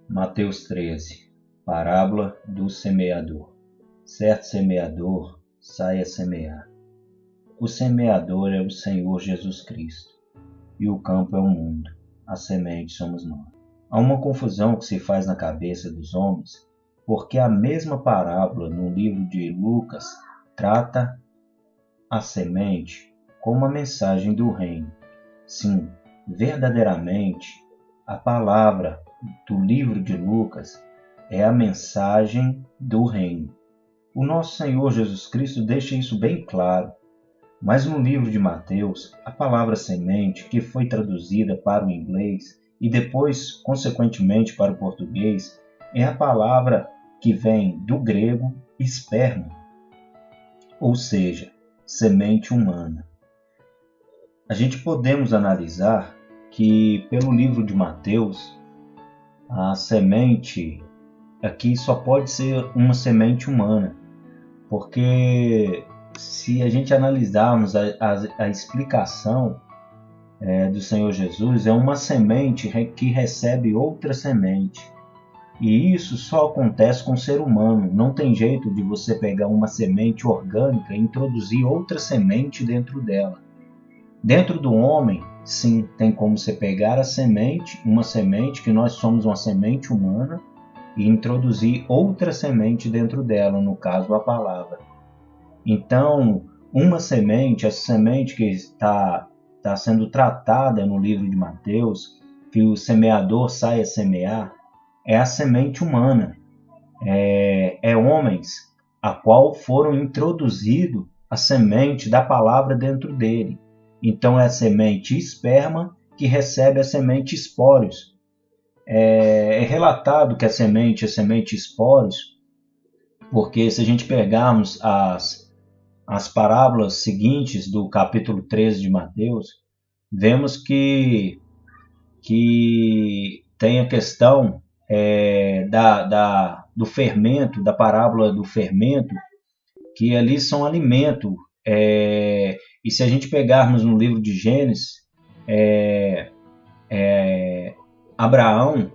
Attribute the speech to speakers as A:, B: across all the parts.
A: Mateus 13. Parábola do semeador. Certo semeador sai a semear. O semeador é o Senhor Jesus Cristo, e o campo é o mundo, a semente somos nós. Há uma confusão que se faz na cabeça dos homens, porque a mesma parábola no livro de Lucas trata a semente como a mensagem do reino. Sim, verdadeiramente, a palavra do livro de Lucas é a mensagem do reino. O nosso Senhor Jesus Cristo deixa isso bem claro. Mas no livro de Mateus, a palavra semente, que foi traduzida para o inglês e depois, consequentemente, para o português, é a palavra que vem do grego esperma, ou seja, semente humana. A gente podemos analisar que, pelo livro de Mateus, a semente aqui só pode ser uma semente humana, porque se a gente analisarmos a explicação do Senhor Jesus, é uma semente que recebe outra semente. E isso só acontece com o ser humano. Não tem jeito de você pegar uma semente orgânica e introduzir outra semente dentro dela. Dentro do homem, sim, tem como você pegar a semente, uma semente, que nós somos uma semente humana, e introduzir outra semente dentro dela, no caso a palavra. Então, uma semente, essa semente que está sendo tratada no livro de Mateus, que o semeador sai a semear, é a semente humana. É homens a qual foram introduzido a semente da palavra dentro dele. Então, é a semente esperma que recebe a semente esporos. É relatado que a semente esporos, porque se a gente pegarmos as parábolas seguintes do capítulo 13 de Mateus, vemos que tem a questão do fermento, da parábola do fermento, que ali são alimento. E se a gente pegarmos no livro de Gênesis, Abraão,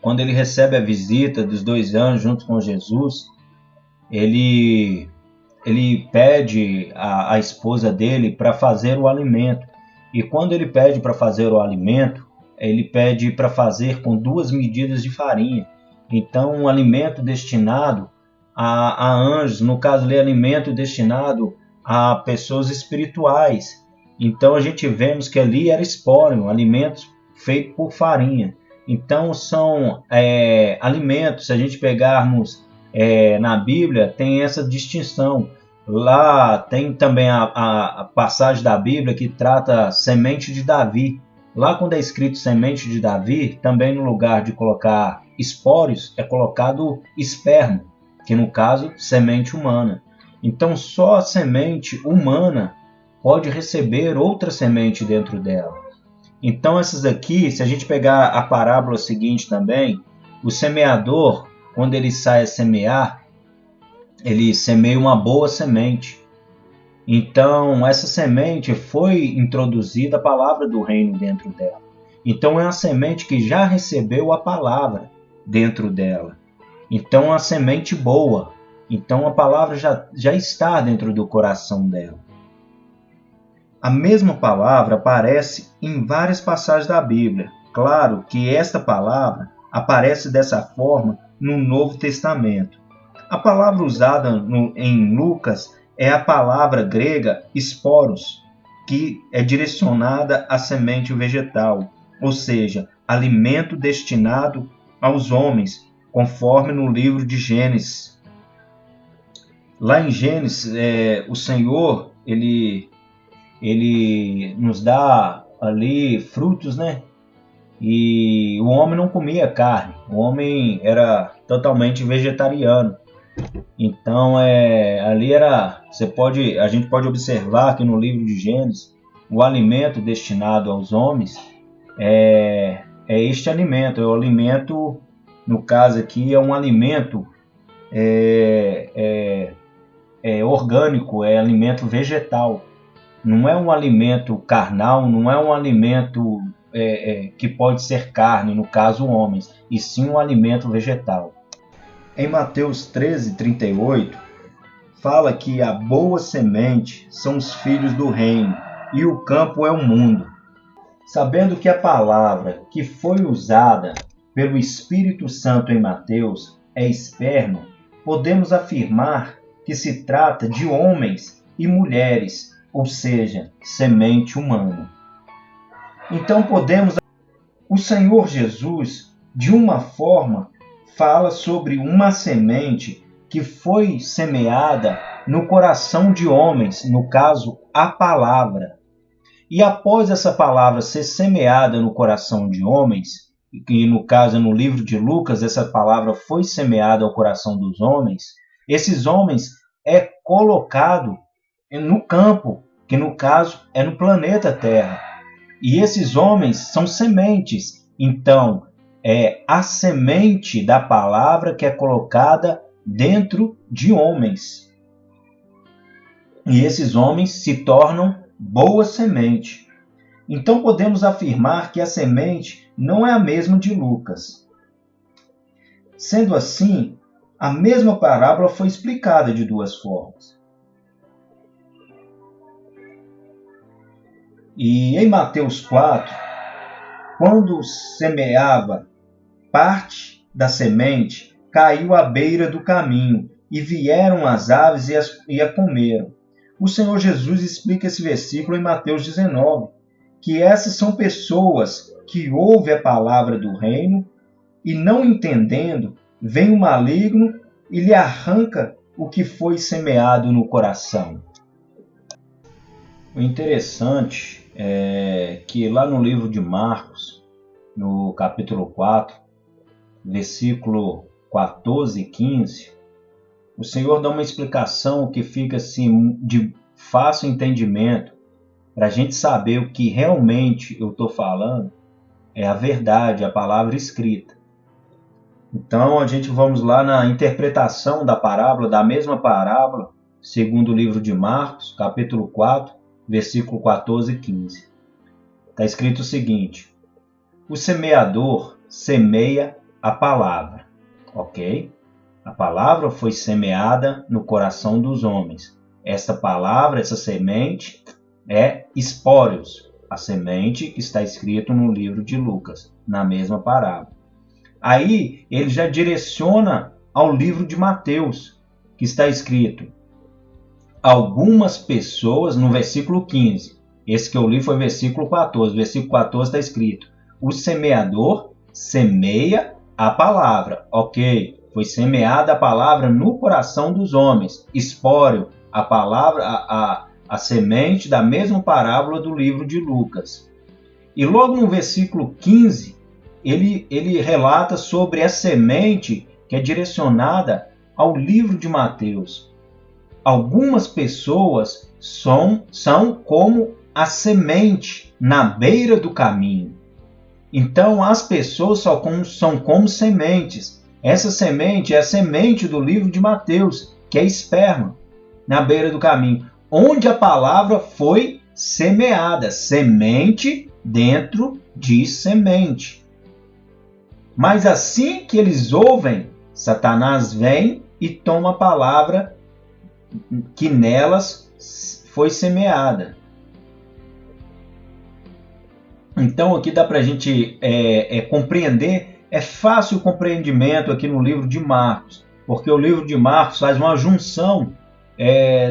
A: quando ele recebe a visita dos 2 anjos junto com Jesus, ele pede a esposa dele para fazer o alimento. E quando ele pede para fazer o alimento, ele pede para fazer com 2 medidas de farinha. Então, um alimento destinado a anjos, no caso ali, alimento destinado a pessoas espirituais. Então, a gente vemos que ali era espóreo, alimentos feitos por farinha. Então, são alimentos, se a gente pegarmos na Bíblia, tem essa distinção. Lá tem também a passagem da Bíblia que trata semente de Davi. Lá quando é escrito semente de Davi, também no lugar de colocar espórios, é colocado esperma, que no caso, semente humana. Então só a semente humana pode receber outra semente dentro dela. Então essas aqui, se a gente pegar a parábola seguinte também, o semeador, quando ele sai a semear, ele semeia uma boa semente. Então, essa semente foi introduzida a palavra do reino dentro dela. Então, é uma semente que já recebeu a palavra dentro dela. Então, é uma semente boa. Então, a palavra já está dentro do coração dela. A mesma palavra aparece em várias passagens da Bíblia. Claro que esta palavra aparece dessa forma no Novo Testamento. A palavra usada em Lucas é a palavra grega esporos, que é direcionada à semente vegetal, ou seja, alimento destinado aos homens, conforme no livro de Gênesis. Lá em Gênesis, o Senhor, ele nos dá ali frutos, né? E o homem não comia carne, o homem era totalmente vegetariano. Então, ali a gente pode observar que no livro de Gênesis, o alimento destinado aos homens é este alimento. É o alimento, no caso aqui, é um alimento orgânico, é alimento vegetal. Não é um alimento carnal, não é um alimento que pode ser carne, no caso homens, e sim um alimento vegetal. Em Mateus 13:38, fala que a boa semente são os filhos do reino e o campo é o mundo. Sabendo que a palavra que foi usada pelo Espírito Santo em Mateus é esperma, podemos afirmar que se trata de homens e mulheres, ou seja, semente humana. Então o Senhor Jesus, de uma forma, fala sobre uma semente que foi semeada no coração de homens, no caso, a palavra. E após essa palavra ser semeada no coração de homens, e no caso, no livro de Lucas, essa palavra foi semeada ao coração dos homens, esses homens é colocado no campo, que no caso é no planeta Terra. E esses homens são sementes. Então, é a semente da palavra que é colocada dentro de homens. E esses homens se tornam boa semente. Então, podemos afirmar que a semente não é a mesma de Lucas. Sendo assim, a mesma parábola foi explicada de duas formas. E em Mateus 4, quando semeava, parte da semente caiu à beira do caminho, e vieram as aves e a comeram. O Senhor Jesus explica esse versículo em Mateus 19, que essas são pessoas que ouvem a palavra do reino e, não entendendo, vem o maligno e lhe arranca o que foi semeado no coração. O interessante é que lá no livro de Marcos, no capítulo 4, versículo 14 e 15, o Senhor dá uma explicação que fica assim de fácil entendimento, para a gente saber o que realmente eu estou falando é a verdade, a palavra escrita. Então, a gente vamos lá na interpretação da parábola, da mesma parábola, segundo o livro de Marcos, capítulo 4, versículo 14 e 15. Está escrito o seguinte: o semeador semeia a palavra, ok? A palavra foi semeada no coração dos homens. Essa palavra, essa semente, é espórios, a semente que está escrito no livro de Lucas, na mesma parábola. Aí ele já direciona ao livro de Mateus, que está escrito: algumas pessoas, no versículo 15. Esse que eu li foi o versículo 14. Versículo 14 está escrito: o semeador semeia a palavra. Ok, foi semeada a palavra no coração dos homens. Espóreo, a palavra, a semente da mesma parábola do livro de Lucas. E logo no versículo 15, ele relata sobre a semente que é direcionada ao livro de Mateus. Algumas pessoas são como a semente na beira do caminho. Então, as pessoas são como sementes. Essa semente é a semente do livro de Mateus, que é esperma, na beira do caminho, onde a palavra foi semeada, semente dentro de semente. Mas assim que eles ouvem, Satanás vem e toma a palavra que nelas foi semeada. Então aqui dá para a gente compreender, é fácil o compreendimento aqui no livro de Marcos, porque o livro de Marcos faz uma junção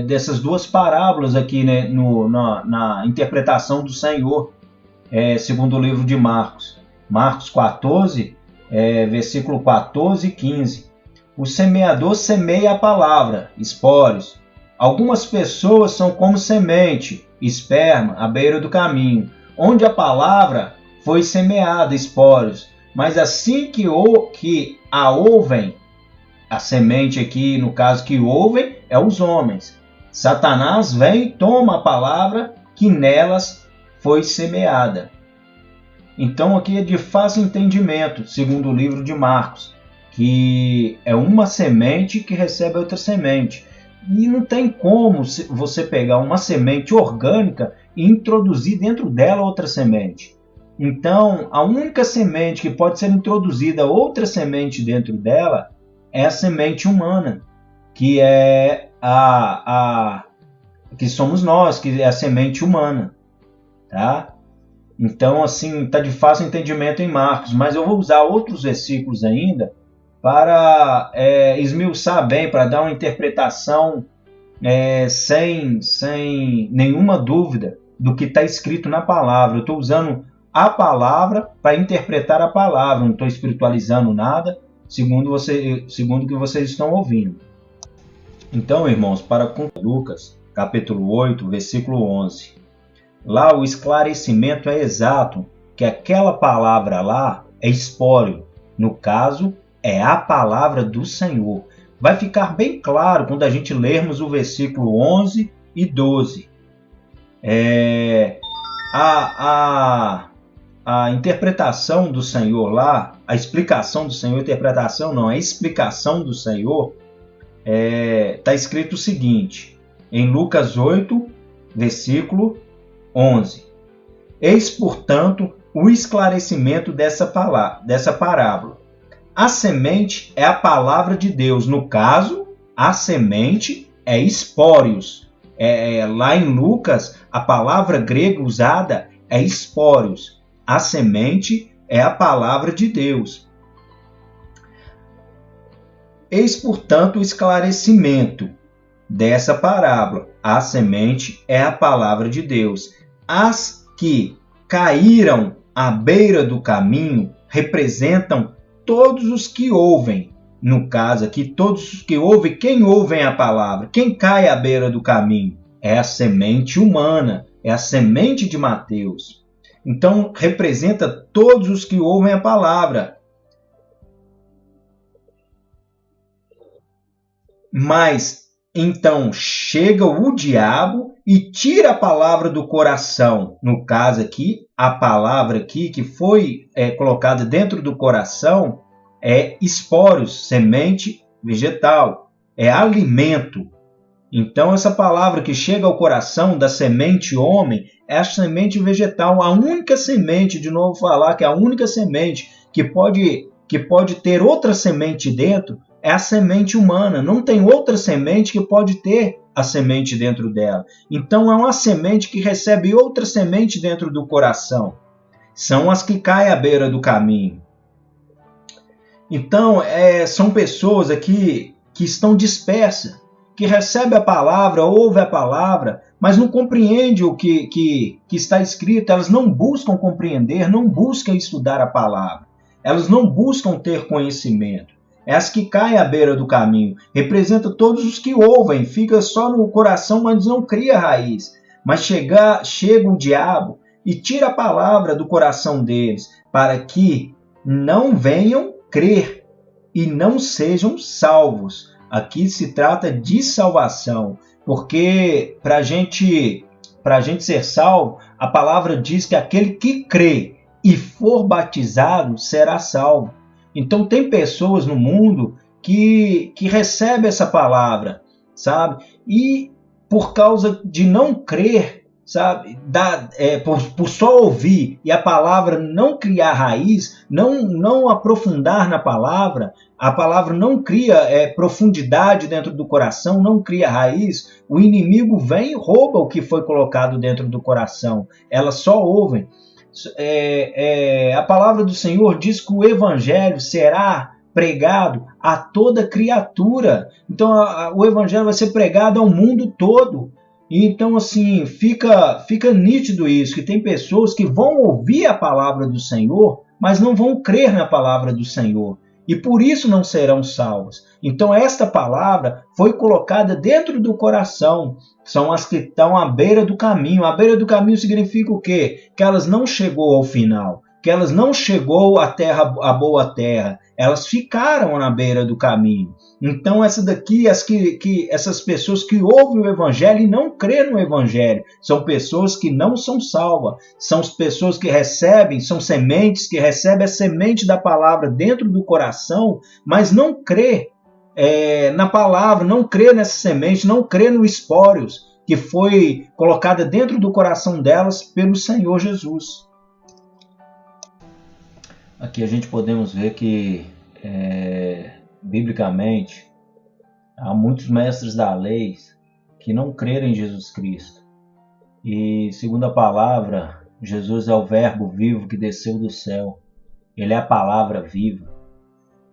A: dessas duas parábolas aqui, né, na interpretação do Senhor, segundo o livro de Marcos. Marcos 14, versículo 14 e 15. O semeador semeia a palavra, espórios. Algumas pessoas são como semente, esperma, à beira do caminho, onde a palavra foi semeada, espórios. Mas assim que a ouvem, a semente aqui, no caso que ouvem, é os homens. Satanás vem e toma a palavra que nelas foi semeada. Então aqui é de fácil entendimento, segundo o livro de Marcos, que é uma semente que recebe outra semente. E não tem como você pegar uma semente orgânica e introduzir dentro dela outra semente. Então, a única semente que pode ser introduzida outra semente dentro dela é a semente humana, que é que somos nós, que é a semente humana, tá? Então, assim, está de fácil entendimento em Marcos, mas eu vou usar outros versículos ainda para esmiuçar bem, para dar uma interpretação sem nenhuma dúvida do que está escrito na palavra. Eu estou usando a palavra para interpretar a palavra, não estou espiritualizando nada, segundo o que vocês estão ouvindo. Então, irmãos, para concluir, Lucas, capítulo 8, versículo 11. Lá o esclarecimento é exato, que aquela palavra lá é espólio. No caso, é a palavra do Senhor. Vai ficar bem claro quando a gente lermos o versículo 11 e 12. A interpretação do Senhor lá, a explicação do Senhor, interpretação não, a explicação do Senhor, está escrito o seguinte, em Lucas 8, versículo 11. Eis, portanto, o esclarecimento dessa parábola. A semente é a palavra de Deus. No caso, a semente é espórios. Lá em Lucas, a palavra grega usada é espórios. A semente é a palavra de Deus. Eis, portanto, o esclarecimento dessa parábola. A semente é a palavra de Deus. As que caíram à beira do caminho representam todos os que ouvem. No caso aqui, todos os que ouvem, quem ouvem a palavra? Quem cai à beira do caminho? É a semente humana, é a semente de Mateus. Então, representa todos os que ouvem a palavra. Mas, então, chega o diabo e tira a palavra do coração. No caso aqui, a palavra aqui que foi colocada dentro do coração é espórios, semente vegetal, é alimento. Então, essa palavra que chega ao coração da semente homem é a semente vegetal, a única semente, de novo falar que a única semente que pode ter outra semente dentro é a semente humana. Não tem outra semente que pode ter a semente dentro dela. Então, é uma semente que recebe outra semente dentro do coração. São as que caem à beira do caminho. Então, são pessoas aqui que estão dispersas, que recebem a palavra, ouvem a palavra, mas não compreendem o que está escrito. Elas não buscam compreender, não buscam estudar a palavra. Elas não buscam ter conhecimento. É as que caem à beira do caminho. Representa todos os que ouvem, fica só no coração, mas não cria raiz. Mas chega o diabo e tira a palavra do coração deles, para que não venham crer e não sejam salvos. Aqui se trata de salvação, porque para a gente ser salvo, a palavra diz que aquele que crê e for batizado será salvo. Então tem pessoas no mundo que recebem essa palavra, sabe? E por causa de não crer, sabe? Por só ouvir e a palavra não criar raiz, não aprofundar na palavra, a palavra não cria profundidade dentro do coração, não cria raiz, o inimigo vem e rouba o que foi colocado dentro do coração. Elas só ouvem. A palavra do Senhor diz que o evangelho será pregado a toda criatura. Então, o evangelho vai ser pregado ao mundo todo. Então, assim, fica nítido isso, que tem pessoas que vão ouvir a palavra do Senhor, mas não vão crer na palavra do Senhor. E por isso não serão salvos. Então, esta palavra foi colocada dentro do coração. São as que estão à beira do caminho. À beira do caminho significa o quê? Que elas não chegou ao final. Que elas não chegou à boa terra. Elas ficaram na beira do caminho. Então, essas pessoas que ouvem o evangelho e não creem no evangelho, são pessoas que não são salvas. São pessoas que recebem, são sementes que recebem a semente da palavra dentro do coração, mas não crê na palavra, não crê nessa semente, não crê no espórios que foi colocada dentro do coração delas pelo Senhor Jesus. Aqui a gente podemos ver que, biblicamente, há muitos mestres da lei que não creram em Jesus Cristo. E, segundo a palavra, Jesus é o Verbo vivo que desceu do céu. Ele é a palavra viva.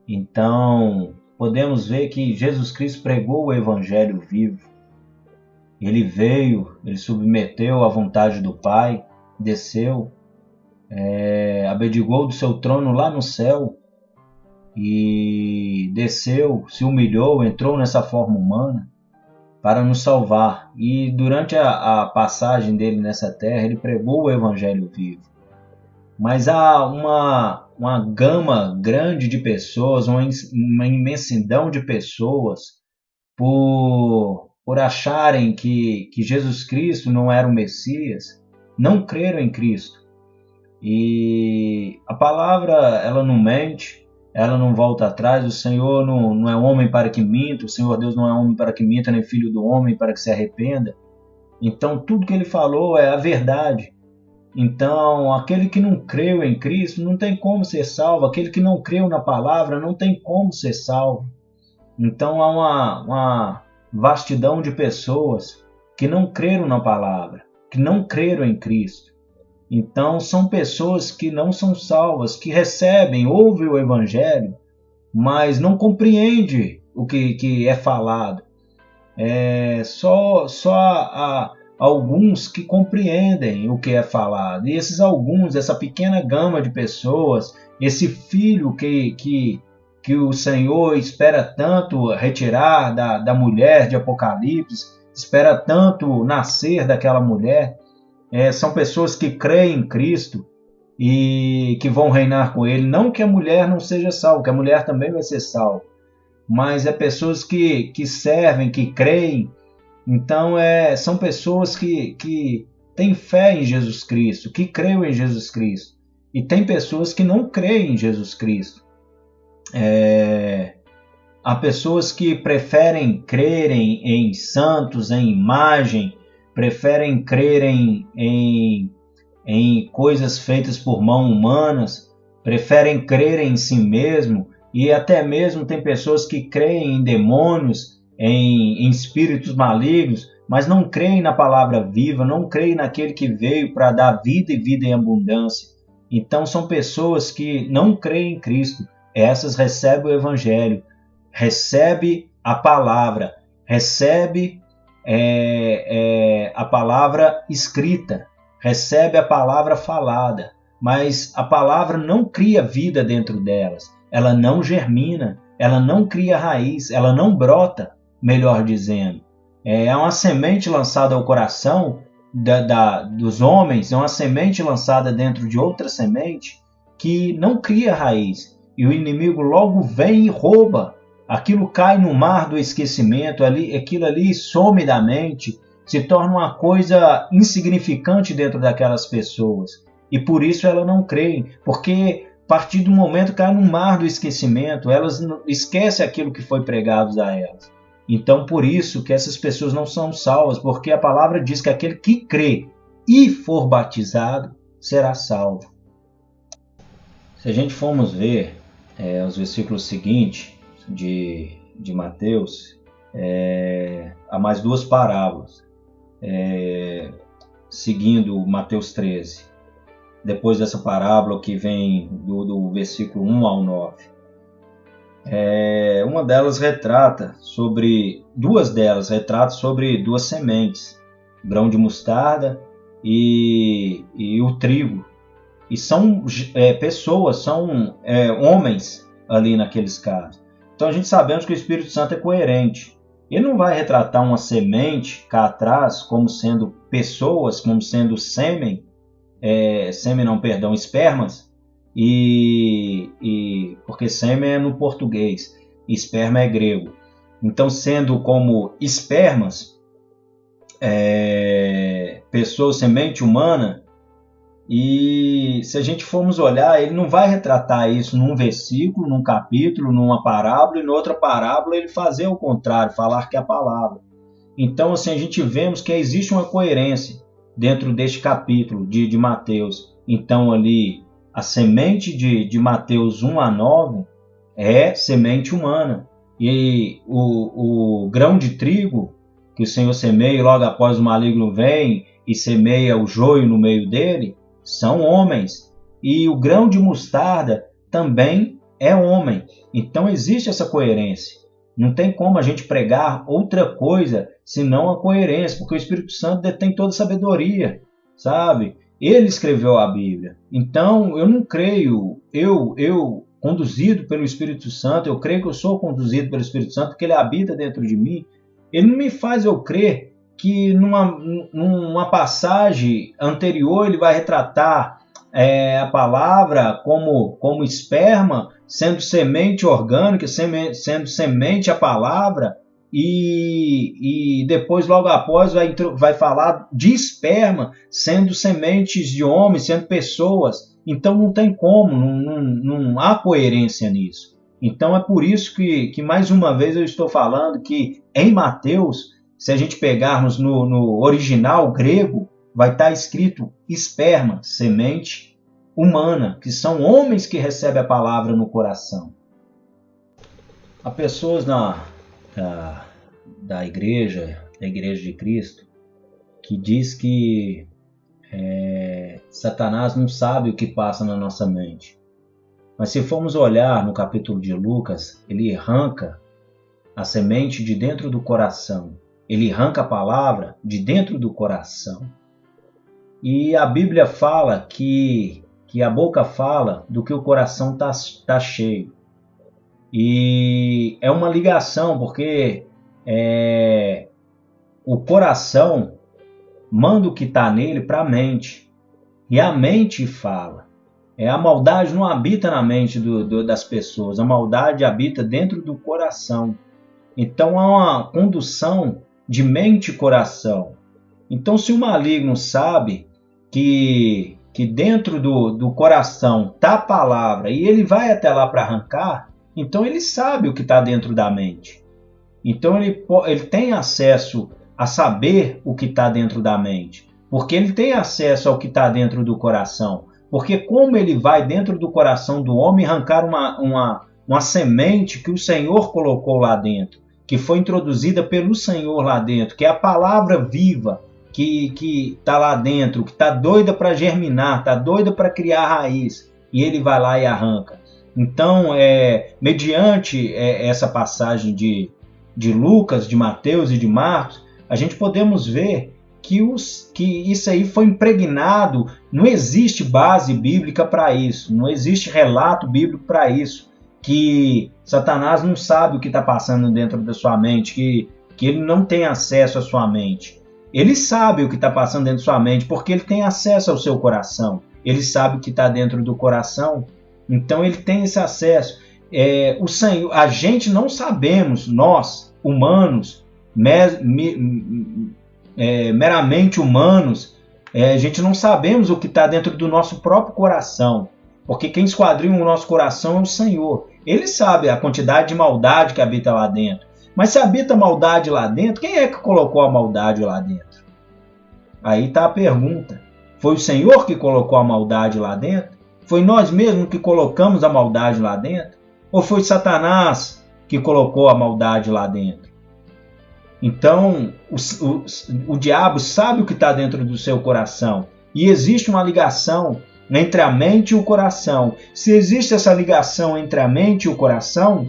A: Então, podemos ver que Jesus Cristo pregou o Evangelho vivo. Ele veio, ele submeteu à vontade do Pai, desceu, abdicou do seu trono lá no céu e desceu, se humilhou, entrou nessa forma humana para nos salvar. E durante a passagem dele nessa terra, ele pregou o Evangelho vivo. Mas há uma gama grande de pessoas, uma imensidão de pessoas, por acharem que Jesus Cristo não era o Messias, não creram em Cristo. E a palavra, ela não mente, ela não volta atrás, o Senhor não é homem para que minta, o Senhor Deus não é homem para que minta, nem filho do homem para que se arrependa. Então tudo que ele falou é a verdade. Então aquele que não creu em Cristo não tem como ser salvo, aquele que não creu na palavra não tem como ser salvo. Então há uma vastidão de pessoas que não creram na palavra, que não creram em Cristo. Então são pessoas que não são salvas, que recebem, ouvem o Evangelho, mas não compreendem o que é falado. Só há alguns que compreendem o que é falado. E esses alguns, essa pequena gama de pessoas, esse filho que o Senhor espera tanto retirar da mulher de Apocalipse, espera tanto nascer daquela mulher, são pessoas que creem em Cristo e que vão reinar com Ele. Não que a mulher não seja salva, que a mulher também vai ser salva, mas pessoas que servem, que creem. Então são pessoas que têm fé em Jesus Cristo, que creem em Jesus Cristo. E tem pessoas que não creem em Jesus Cristo. Há pessoas que preferem crerem em santos, em imagem, preferem crerem em coisas feitas por mãos humanas, preferem crer em si mesmo, e até mesmo tem pessoas que creem em demônios, em espíritos malignos, mas não creem na palavra viva, não creem naquele que veio para dar vida e vida em abundância. Então são pessoas que não creem em Cristo. Essas recebem o Evangelho, recebe a palavra, recebe a palavra escrita, recebe a palavra falada, mas a palavra não cria vida dentro delas, ela não germina, ela não cria raiz, ela não brota, melhor dizendo. É uma semente lançada ao coração dos homens, é uma semente lançada dentro de outra semente que não cria raiz, e o inimigo logo vem e rouba. Aquilo cai no mar do esquecimento, aquilo ali some da mente, se torna uma coisa insignificante dentro daquelas pessoas. E por isso elas não creem, porque a partir do momento que cai no mar do esquecimento, elas esquecem aquilo que foi pregado a elas. Então por isso que essas pessoas não são salvas, porque a palavra diz que aquele que crê e for batizado será salvo. Se a gente formos ver os versículos seguintes de Mateus, há mais duas parábolas, seguindo Mateus 13. Depois dessa parábola que vem do versículo 1 ao 9. Uma delas retrata sobre duas sementes, grão de mostarda e o trigo. E são pessoas, são homens ali naqueles casos. Então a gente sabemos que o Espírito Santo é coerente. Ele não vai retratar uma semente cá atrás como sendo pessoas, como sendo espermas, porque sêmen é no português, esperma é grego. Então, sendo como espermas, pessoa, semente humana, e se a gente formos olhar, ele não vai retratar isso num versículo, num capítulo, numa parábola, e noutra parábola ele fazer o contrário, falar que é a palavra. Então, assim, a gente vemos que existe uma coerência dentro deste capítulo de Mateus. Então, ali, A semente de Mateus 1-9 é semente humana. E o grão de trigo que o Senhor semeia e logo após o maligno vem e semeia o joio no meio dele, são homens. E o grão de mostarda também é homem. Então existe essa coerência. Não tem como a gente pregar outra coisa senão a coerência, porque o Espírito Santo detém toda a sabedoria, sabe? Ele escreveu a Bíblia. Então eu não creio, eu conduzido pelo Espírito Santo, eu creio que eu sou conduzido pelo Espírito Santo, porque ele habita dentro de mim. Ele não me faz eu crer que numa passagem anterior ele vai retratar a palavra como esperma, sendo semente orgânica, sendo semente a palavra, e depois, logo após, vai falar de esperma, sendo sementes de homens, sendo pessoas. Então não tem como, não há coerência nisso. Então é por isso que mais uma vez eu estou falando que em Mateus, se a gente pegarmos no original grego, vai estar escrito esperma, semente humana, que são homens que recebem a palavra no coração. Há pessoas da igreja de Cristo, que diz que Satanás não sabe o que passa na nossa mente. Mas se formos olhar no capítulo de Lucas, ele arranca a semente de dentro do coração. Ele arranca a palavra de dentro do coração. E a Bíblia fala que a boca fala do que o coração tá cheio. E é uma ligação, porque o coração manda o que está nele para a mente. E a mente fala. A maldade não habita na mente das pessoas, a maldade habita dentro do coração. Então há uma condução de mente e coração. Então se o maligno sabe que dentro do coração está a palavra e ele vai até lá para arrancar, então ele sabe o que está dentro da mente. Então ele tem acesso a saber o que está dentro da mente, porque ele tem acesso ao que está dentro do coração. Porque como ele vai dentro do coração do homem arrancar uma semente que o Senhor colocou lá dentro, que foi introduzida pelo Senhor lá dentro, que é a palavra viva que está lá dentro, que está doida para germinar, está doida para criar raiz, e ele vai lá e arranca. Então, mediante essa passagem de Lucas, de Mateus e de Marcos, a gente podemos ver que isso aí foi impregnado, não existe base bíblica para isso, não existe relato bíblico para isso, que Satanás não sabe o que está passando dentro da sua mente, que ele não tem acesso à sua mente. Ele sabe o que está passando dentro da sua mente, porque ele tem acesso ao seu coração, ele sabe o que está dentro do coração, então ele tem esse acesso. O Senhor, a gente não sabemos, nós, humanos, meramente humanos, a gente não sabemos o que está dentro do nosso próprio coração, porque quem esquadrinha o nosso coração é o Senhor. Ele sabe a quantidade de maldade que habita lá dentro. Mas se habita maldade lá dentro, quem é que colocou a maldade lá dentro? Aí está a pergunta. Foi o Senhor que colocou a maldade lá dentro? Foi nós mesmos que colocamos a maldade lá dentro? Ou foi Satanás que colocou a maldade lá dentro? Então, o diabo sabe o que está dentro do seu coração. E existe uma ligação entre a mente e o coração. Se existe essa ligação entre a mente e o coração,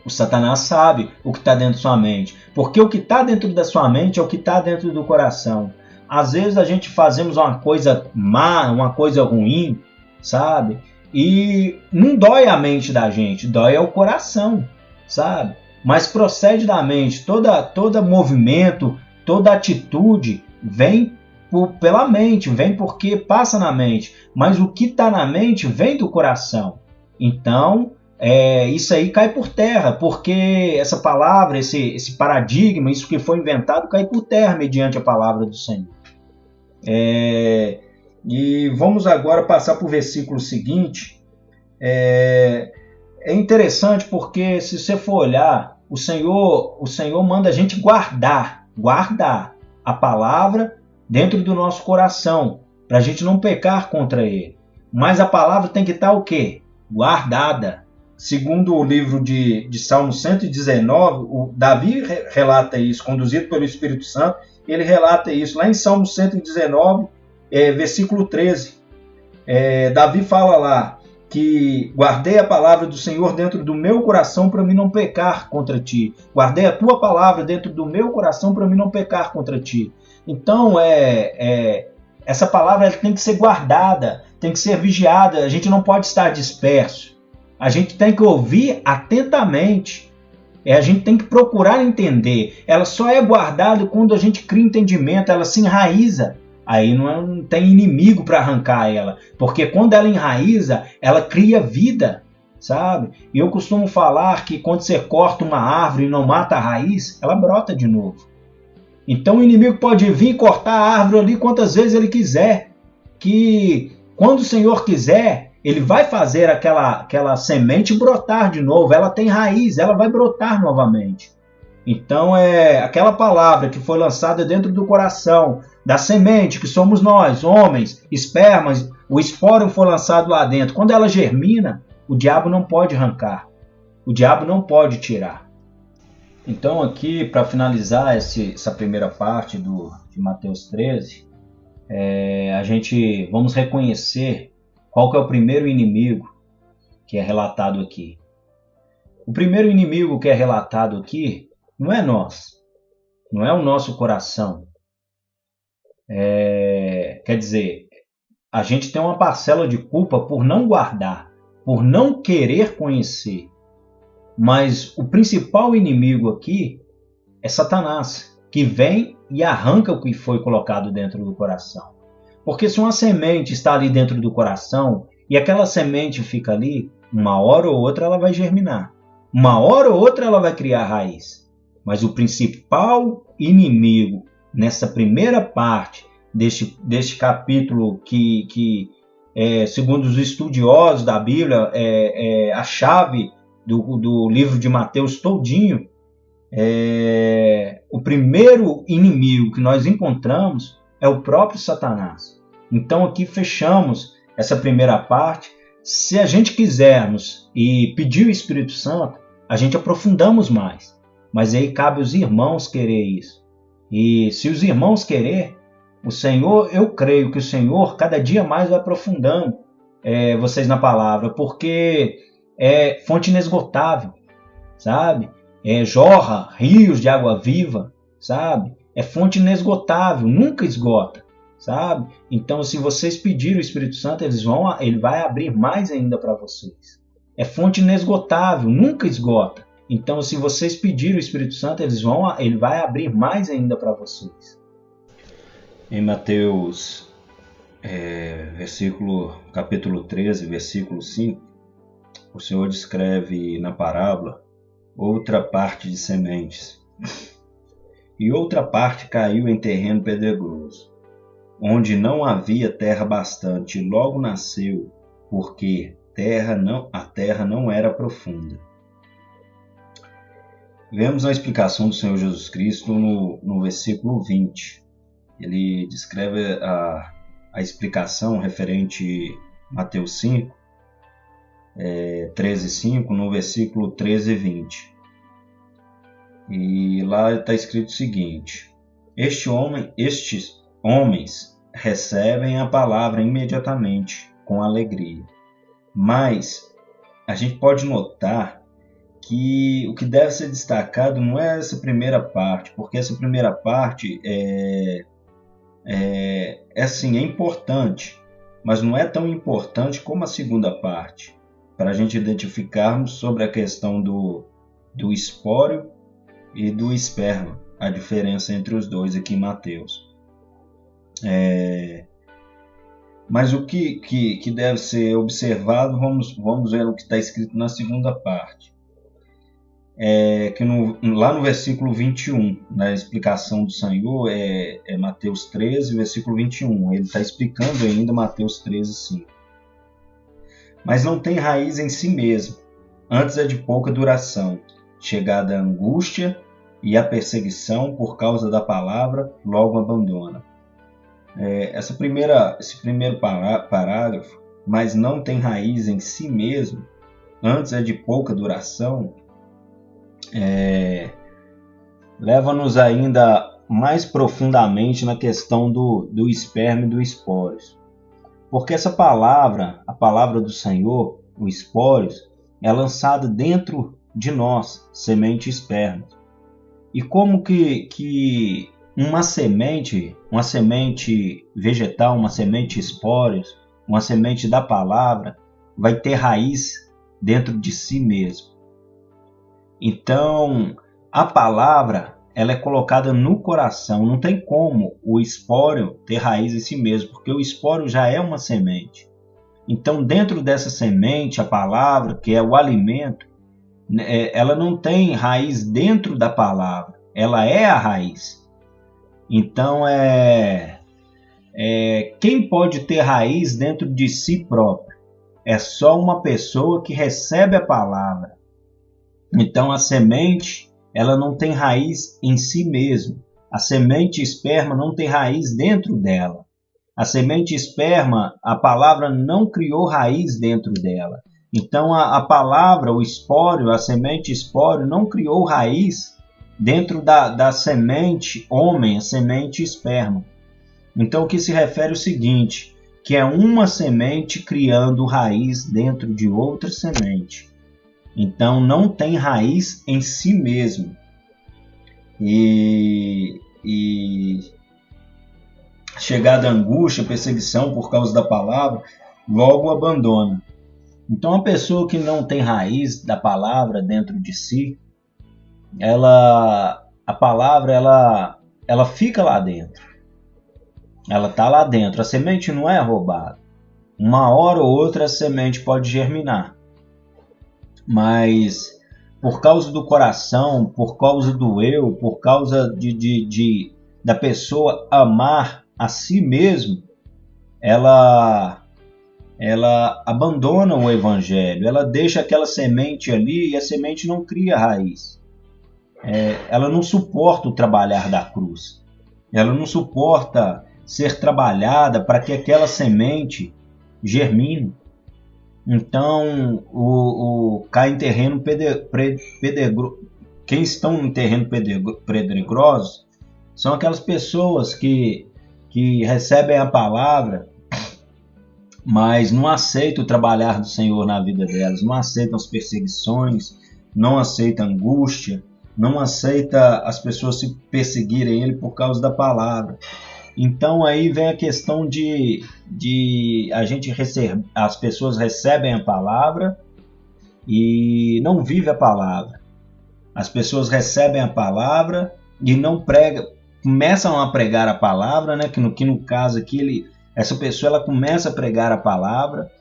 A: o Satanás sabe o que está dentro da sua mente. Porque o que está dentro da sua mente é o que está dentro do coração. Às vezes a gente fazemos uma coisa má, uma coisa ruim, sabe? E não dói a mente da gente, dói o coração, sabe? Mas procede da mente, todo movimento, toda atitude vem pela mente, vem porque passa na mente. Mas o que está na mente vem do coração. Então, isso aí cai por terra, porque essa palavra, esse paradigma, isso que foi inventado, cai por terra mediante a palavra do Senhor. E vamos agora passar para o versículo seguinte. É interessante porque, se você for olhar, o Senhor manda a gente guardar a palavra dentro do nosso coração, para a gente não pecar contra ele. mas a palavra tem que estar o quê? Guardada. Segundo o livro de Salmo 119, o Davi relata isso, conduzido pelo Espírito Santo, ele relata isso lá em Salmo 119, versículo 13. Davi fala lá que guardei a palavra do Senhor dentro do meu coração para mim não pecar contra ti. Guardei a tua palavra dentro do meu coração para mim não pecar contra ti. Então, essa palavra ela tem que ser guardada, tem que ser vigiada, a gente não pode estar disperso. A gente tem que ouvir atentamente, a gente tem que procurar entender. Ela só é guardada quando a gente cria entendimento, ela se enraiza. Aí não tem inimigo para arrancar ela, porque quando ela enraiza, ela cria vida, sabe? E eu costumo falar que quando você corta uma árvore e não mata a raiz, ela brota de novo. Então o inimigo pode vir cortar a árvore ali quantas vezes ele quiser, que quando o Senhor quiser, ele vai fazer aquela semente brotar de novo, ela tem raiz, ela vai brotar novamente. Então aquela palavra que foi lançada dentro do coração, da semente, que somos nós, homens, espermas, o esporo foi lançado lá dentro. Quando ela germina, o diabo não pode arrancar, o diabo não pode tirar. Então aqui, para finalizar essa primeira parte de Mateus 13, a gente vamos reconhecer qual que é o primeiro inimigo que é relatado aqui. O primeiro inimigo que é relatado aqui não é nós, não é o nosso coração. Quer dizer, a gente tem uma parcela de culpa por não guardar, por não querer conhecer. Mas o principal inimigo aqui é Satanás, que vem e arranca o que foi colocado dentro do coração. Porque se uma semente está ali dentro do coração e aquela semente fica ali, uma hora ou outra ela vai germinar. Uma hora ou outra ela vai criar raiz. Mas o principal inimigo nessa primeira parte deste capítulo que segundo os estudiosos da Bíblia, é a chave do livro de Mateus todinho, o primeiro inimigo que nós encontramos é o próprio Satanás. Então aqui fechamos essa primeira parte. Se a gente quisermos e pedir o Espírito Santo, a gente aprofundamos mais. Mas aí cabe os irmãos querer isso. E se os irmãos querer, o Senhor, eu creio que o Senhor cada dia mais vai aprofundando vocês na palavra, porque é fonte inesgotável, sabe? Jorra rios de água viva, sabe? É fonte inesgotável, nunca esgota, sabe? Então, se vocês pedirem o Espírito Santo, ele vai abrir mais ainda para vocês. É fonte inesgotável, nunca esgota. Então, se vocês pedirem o Espírito Santo, ele vai abrir mais ainda para vocês. Em Mateus, capítulo 13, versículo 5, o Senhor descreve na parábola outra parte de sementes. E outra parte caiu em terreno pedregoso, onde não havia terra bastante, e logo nasceu, porque a terra não era profunda. Vemos a explicação do Senhor Jesus Cristo no versículo 20. Ele descreve a explicação referente a Mateus 5, 13:5, no versículo 13 e 20. E lá está escrito o seguinte: estes homens recebem a palavra imediatamente, com alegria. Mas a gente pode notar que o que deve ser destacado não é essa primeira parte, porque essa primeira parte é importante, mas não é tão importante como a segunda parte, para a gente identificarmos sobre a questão do espóreo e do esperma, a diferença entre os dois aqui em Mateus. Mas o que deve ser observado, vamos ver o que está escrito na segunda parte. Lá no versículo 21, na explicação do Senhor, Mateus 13, versículo 21. Ele está explicando ainda Mateus 13, 5. Mas não tem raiz em si mesmo, antes é de pouca duração, chegada a angústia e a perseguição por causa da palavra, logo abandona. Esse primeiro parágrafo, mas não tem raiz em si mesmo, antes é de pouca duração, leva-nos ainda mais profundamente na questão do esperma e do espórios. Porque essa palavra, a palavra do Senhor, o espórios, é lançada dentro de nós, semente e esperma. E como que uma semente vegetal, uma semente espórios, uma semente da palavra, vai ter raiz dentro de si mesmo. Então, a palavra, ela é colocada no coração. Não tem como o espório ter raiz em si mesmo, porque o espório já é uma semente. Então, dentro dessa semente, a palavra, que é o alimento, ela não tem raiz dentro da palavra. Ela é a raiz. Então, quem pode ter raiz dentro de si próprio? É só uma pessoa que recebe a palavra. Então, a semente, ela não tem raiz em si mesma. A semente esperma não tem raiz dentro dela. A semente esperma, a palavra não criou raiz dentro dela. Então, a palavra, o espório, a semente espório, não criou raiz dentro da semente homem, a semente esperma. Então, o que se refere é o seguinte, que é uma semente criando raiz dentro de outra semente. Então, não tem raiz em si mesmo. E chegada a angústia, perseguição por causa da palavra, logo abandona. Então, a pessoa que não tem raiz da palavra dentro de si, a palavra ela fica lá dentro. Ela está lá dentro. A semente não é roubada. Uma hora ou outra a semente pode germinar. Mas por causa do coração, por causa do eu, por causa da pessoa amar a si mesmo, ela abandona o evangelho, ela deixa aquela semente ali e a semente não cria raiz. Ela não suporta o trabalhar da cruz. Ela não suporta ser trabalhada para que aquela semente germine. Então, cai em terreno pedregoso. Quem estão em terreno pedregoso são aquelas pessoas que recebem a palavra, mas não aceitam o trabalhar do Senhor na vida delas, não aceitam as perseguições, não aceitam a angústia, não aceitam as pessoas se perseguirem ele por causa da palavra. Então aí vem a questão de a gente as pessoas recebem a palavra e não vivem a palavra. As pessoas recebem a palavra e não pregam, começam a pregar a palavra, né? Que no caso aqui essa pessoa ela começa a pregar a palavra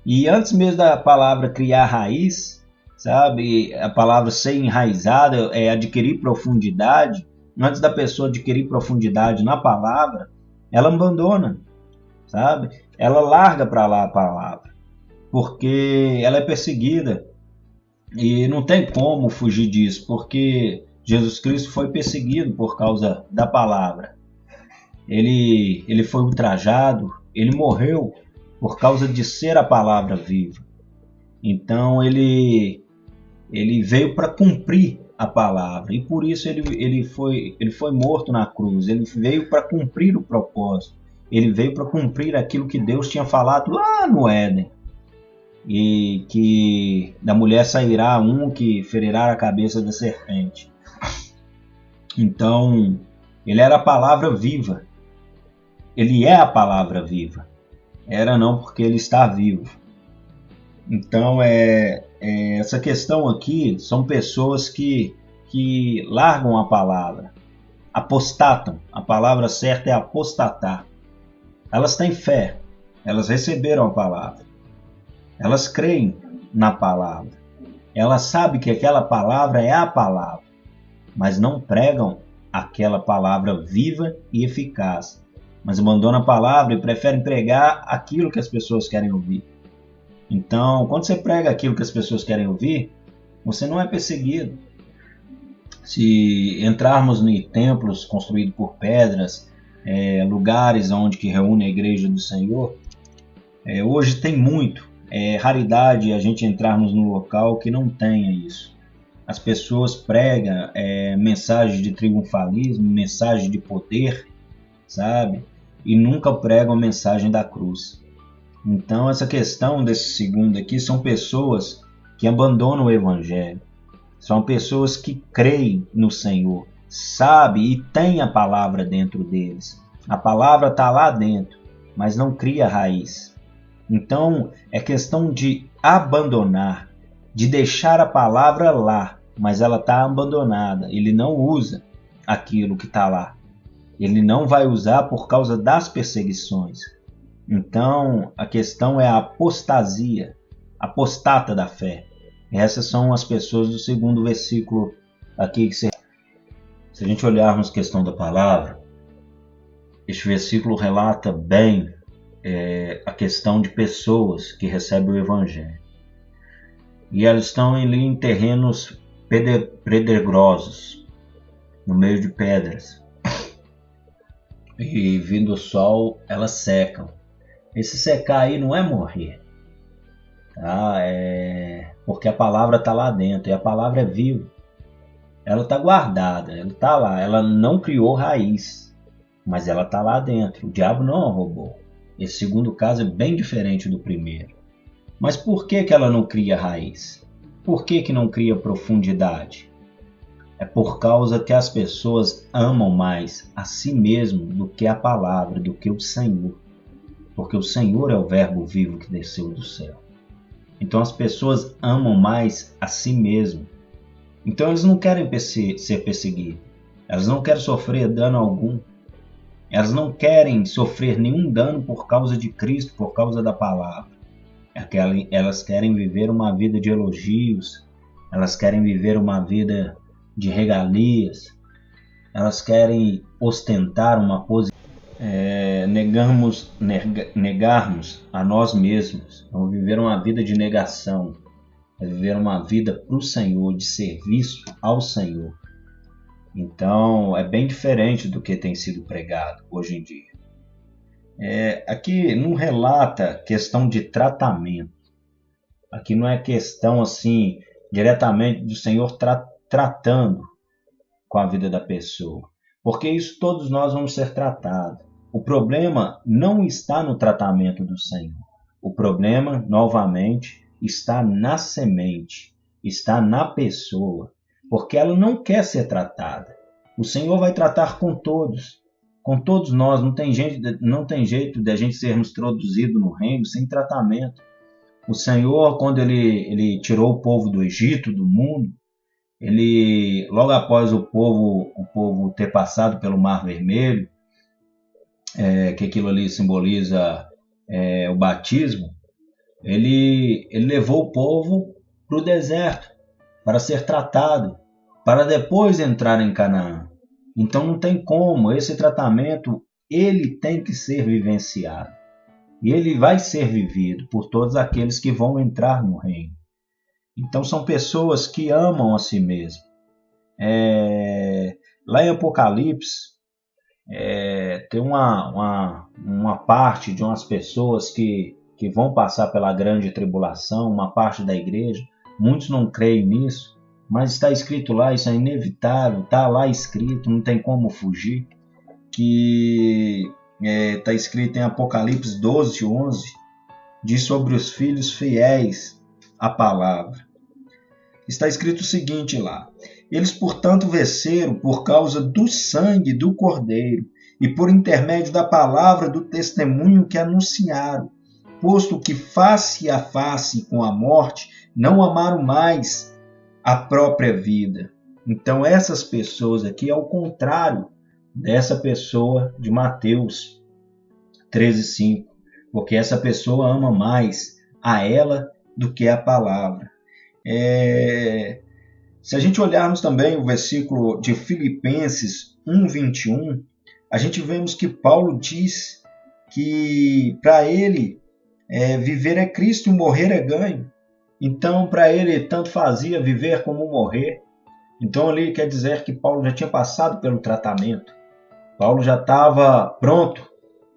A: e antes mesmo da palavra criar raiz, sabe, a palavra ser enraizada, adquirir profundidade. Antes da pessoa adquirir profundidade na palavra, ela abandona, sabe? Ela larga para lá a palavra, porque ela é perseguida e não tem como fugir disso, porque Jesus Cristo foi perseguido por causa da palavra. Ele foi ultrajado, ele morreu por causa de ser a palavra viva. Então ele veio para cumprir a palavra e por isso ele foi morto na cruz. Ele veio para cumprir o propósito. Ele veio para cumprir aquilo que Deus tinha falado lá no Éden, e que da mulher sairá um que ferirá a cabeça da serpente. Então ele era a palavra viva. Ele é a palavra viva. Era não, porque ele está vivo. Então essa questão aqui são pessoas que largam a palavra, apostatam. A palavra certa é apostatar. Elas têm fé, elas receberam a palavra, elas creem na palavra, elas sabem que aquela palavra é a palavra, mas não pregam aquela palavra viva e eficaz, mas abandonam a palavra e preferem pregar aquilo que as pessoas querem ouvir. Então, quando você prega aquilo que as pessoas querem ouvir, você não é perseguido. Se entrarmos em templos construídos por pedras, lugares onde que reúne a igreja do Senhor, Hoje tem muito. É raridade a gente entrarmos num local que não tenha isso. As pessoas pregam mensagem de triunfalismo, mensagem de poder, sabe? E nunca pregam a mensagem da cruz. Então, essa questão desse segundo aqui são pessoas que abandonam o evangelho. São pessoas que creem no Senhor, sabem e têm a palavra dentro deles. A palavra está lá dentro, mas não cria raiz. Então, é questão de abandonar, de deixar a palavra lá, mas ela está abandonada. Ele não usa aquilo que está lá. Ele não vai usar por causa das perseguições. Então, a questão é a apostasia, apostata da fé. Essas são as pessoas do segundo versículo aqui. Se a gente olharmos a questão da palavra, este versículo relata bem a questão de pessoas que recebem o evangelho. E elas estão ali em terrenos pedregosos, no meio de pedras. E vindo o sol, elas secam. Esse secar aí não é morrer, tá? Porque a palavra está lá dentro, e a palavra é viva. Ela está guardada, ela está lá, ela não criou raiz, mas ela está lá dentro. O diabo não a roubou. Esse segundo caso é bem diferente do primeiro. Mas por que ela não cria raiz? Por que não cria profundidade? É por causa que as pessoas amam mais a si mesmo do que a palavra, do que o Senhor. Porque o Senhor é o verbo vivo que desceu do céu. Então as pessoas amam mais a si mesmo. Então eles não querem ser perseguidos. Elas não querem sofrer dano algum. Elas não querem sofrer nenhum dano por causa de Cristo, por causa da palavra. Elas querem viver uma vida de elogios. Elas querem viver uma vida de regalias. Elas querem ostentar uma posição. Negarmos a nós mesmos, vamos viver uma vida de negação, viver uma vida para o Senhor, de serviço ao Senhor. Então é bem diferente do que tem sido pregado hoje em dia. Aqui não relata questão de tratamento, aqui não é questão assim diretamente do Senhor tratando com a vida da pessoa, porque isso todos nós vamos ser tratados. O problema não está no tratamento do Senhor. O problema, novamente, está na semente, está na pessoa, porque ela não quer ser tratada. O Senhor vai tratar com todos nós. Não tem jeito de a gente sermos introduzidos no reino sem tratamento. O Senhor, quando ele tirou o povo do Egito, do mundo, ele, logo após o povo ter passado pelo Mar Vermelho, que aquilo ali simboliza o batismo, ele levou o povo para o deserto para ser tratado, para depois entrar em Canaã. Então não tem como, esse tratamento ele tem que ser vivenciado. E ele vai ser vivido por todos aqueles que vão entrar no reino. Então são pessoas que amam a si mesmo. Lá em Apocalipse, tem uma parte de umas pessoas que vão passar pela grande tribulação, uma parte da igreja. Muitos não creem nisso, mas está escrito lá, isso é inevitável, está lá escrito, não tem como fugir, que está escrito em Apocalipse 12:11, diz sobre os filhos fiéis à palavra. Está escrito o seguinte lá: eles, portanto, venceram por causa do sangue do Cordeiro e por intermédio da palavra do testemunho que anunciaram, posto que face a face com a morte, não amaram mais a própria vida. Então essas pessoas aqui é o contrário dessa pessoa de Mateus 13:5, porque essa pessoa ama mais a ela do que a palavra. Se a gente olharmos também o versículo de Filipenses 1:21, a gente vemos que Paulo diz que para ele viver é Cristo e morrer é ganho. Então para ele tanto fazia viver como morrer. Então ali quer dizer que Paulo já tinha passado pelo tratamento. Paulo já estava pronto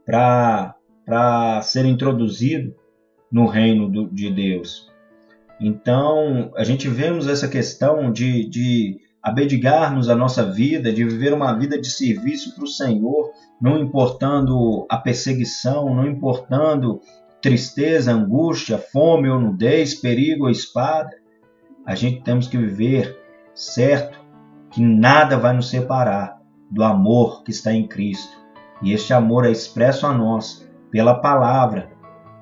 A: para para ser introduzido no reino de Deus. Então, a gente vemos essa questão de abdicarmos a nossa vida, de viver uma vida de serviço para o Senhor, não importando a perseguição, não importando tristeza, angústia, fome ou nudez, perigo ou espada. A gente temos que viver certo que nada vai nos separar do amor que está em Cristo. E este amor é expresso a nós pela palavra,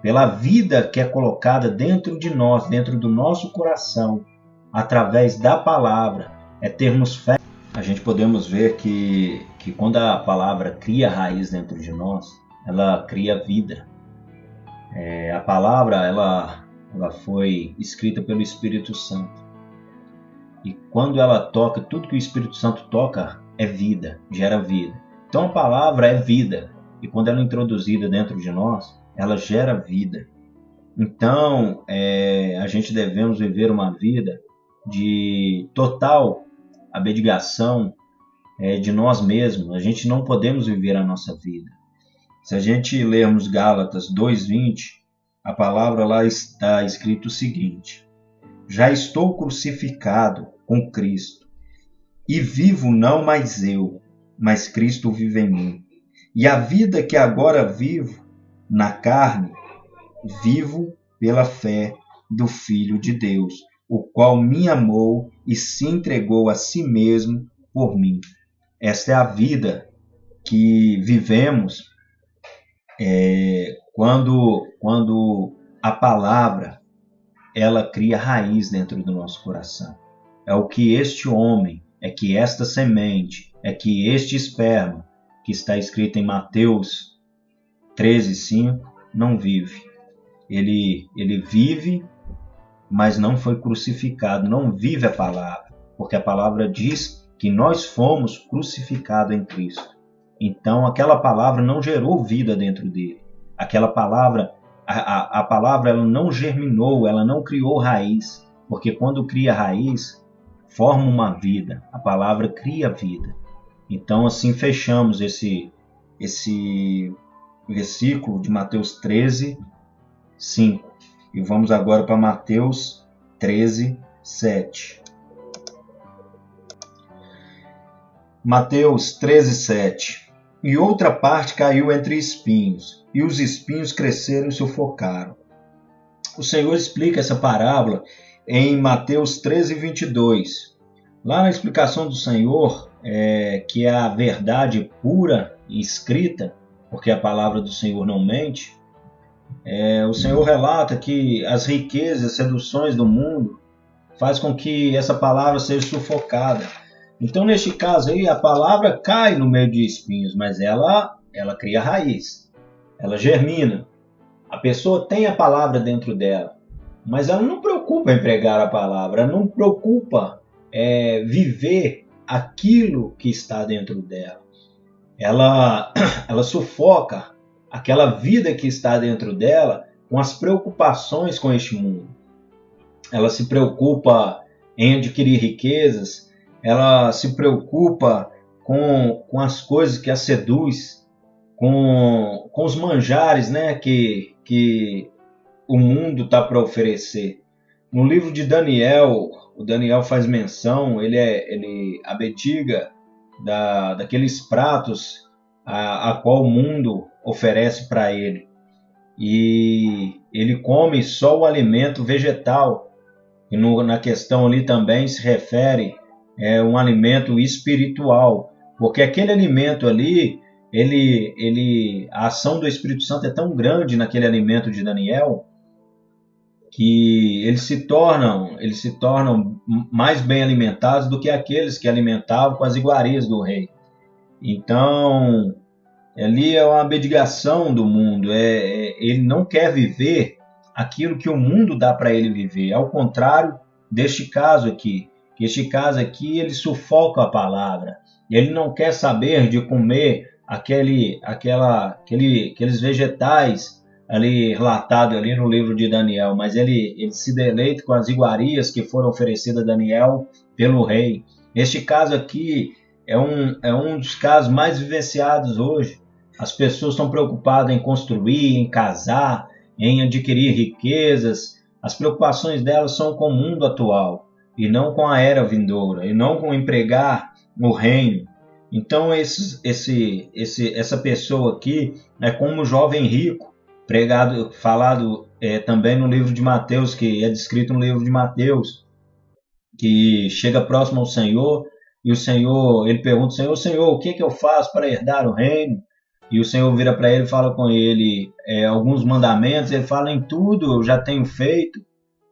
A: pela vida que é colocada dentro de nós, dentro do nosso coração, através da palavra, é termos fé. A gente podemos ver que quando a palavra cria raiz dentro de nós, ela cria vida. A palavra ela foi escrita pelo Espírito Santo. E quando ela toca, tudo que o Espírito Santo toca é vida, gera vida. Então a palavra é vida. E quando ela é introduzida dentro de nós, ela gera vida. Então, a gente devemos viver uma vida de total abnegação de nós mesmos. A gente não podemos viver a nossa vida. Se a gente lermos Gálatas 2:20, a palavra lá está escrito o seguinte: já estou crucificado com Cristo, e vivo não mais eu, mas Cristo vive em mim. E a vida que agora vivo na carne, vivo pela fé do Filho de Deus, o qual me amou e se entregou a si mesmo por mim. Esta é a vida que vivemos quando a palavra ela cria raiz dentro do nosso coração. É o que este homem, é que esta semente, é que este esperma, que está escrito em Mateus 13:5, não vive. Ele vive, mas não foi crucificado, não vive a palavra, porque a palavra diz que nós fomos crucificados em Cristo. Então aquela palavra não gerou vida dentro dele. Aquela palavra, a palavra ela não germinou, ela não criou raiz, porque quando cria raiz, forma uma vida. A palavra cria vida. Então assim fechamos esse versículo de Mateus 13:5. E vamos agora para Mateus 13:7. Mateus 13:7. E outra parte caiu entre espinhos, e os espinhos cresceram e sufocaram. O Senhor explica essa parábola em Mateus 13:22. Lá na explicação do Senhor, que é a verdade pura e escrita, porque a palavra do Senhor não mente, o Senhor relata que as riquezas, as seduções do mundo faz com que essa palavra seja sufocada. Então, neste caso aí, a palavra cai no meio de espinhos, mas ela cria raiz, ela germina. A pessoa tem a palavra dentro dela, mas ela não preocupa em pregar a palavra, ela não preocupa viver aquilo que está dentro dela. Ela sufoca aquela vida que está dentro dela com as preocupações com este mundo. Ela se preocupa em adquirir riquezas, ela se preocupa com as coisas que a seduz, com os manjares, né, que o mundo está para oferecer. No livro de Daniel, o Daniel faz menção, ele abdica daqueles pratos a qual o mundo oferece para ele. E ele come só o alimento vegetal, e na questão ali também se refere um alimento espiritual, porque aquele alimento ali, a ação do Espírito Santo é tão grande naquele alimento de Daniel, que eles se tornam mais bem alimentados do que aqueles que alimentavam com as iguarias do rei. Então, ali é uma abdicação do mundo, ele não quer viver aquilo que o mundo dá para ele viver, ao contrário deste caso aqui. Este caso aqui, ele sufoca a palavra, ele não quer saber de comer aqueles vegetais ali relatados ali no livro de Daniel, mas ele se deleita com as iguarias que foram oferecidas a Daniel pelo rei. Este caso aqui é um dos casos mais vivenciados hoje as pessoas estão preocupadas em construir, em casar, em adquirir riquezas. As preocupações delas são com o mundo atual e não com a era vindoura, e não com empregar o reino. Então essa pessoa aqui é como o jovem rico, falado também no livro de Mateus, que é descrito no livro de Mateus, que chega próximo ao Senhor, e o Senhor, ele pergunta ao Senhor, o que eu faço para herdar o reino? E o Senhor vira para ele e fala com ele alguns mandamentos, ele fala, em tudo eu já tenho feito.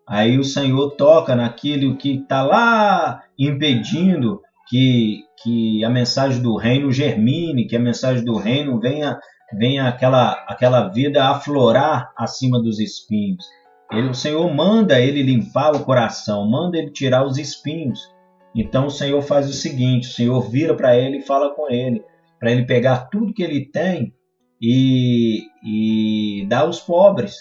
A: Aí o Senhor toca naquilo que está lá impedindo que a mensagem do reino germine, que a mensagem do reino venha aquela vida aflorar acima dos espinhos. O Senhor manda ele limpar o coração, manda ele tirar os espinhos. Então o Senhor faz o seguinte, o Senhor vira para ele e fala com ele, para ele pegar tudo que ele tem e dar aos pobres.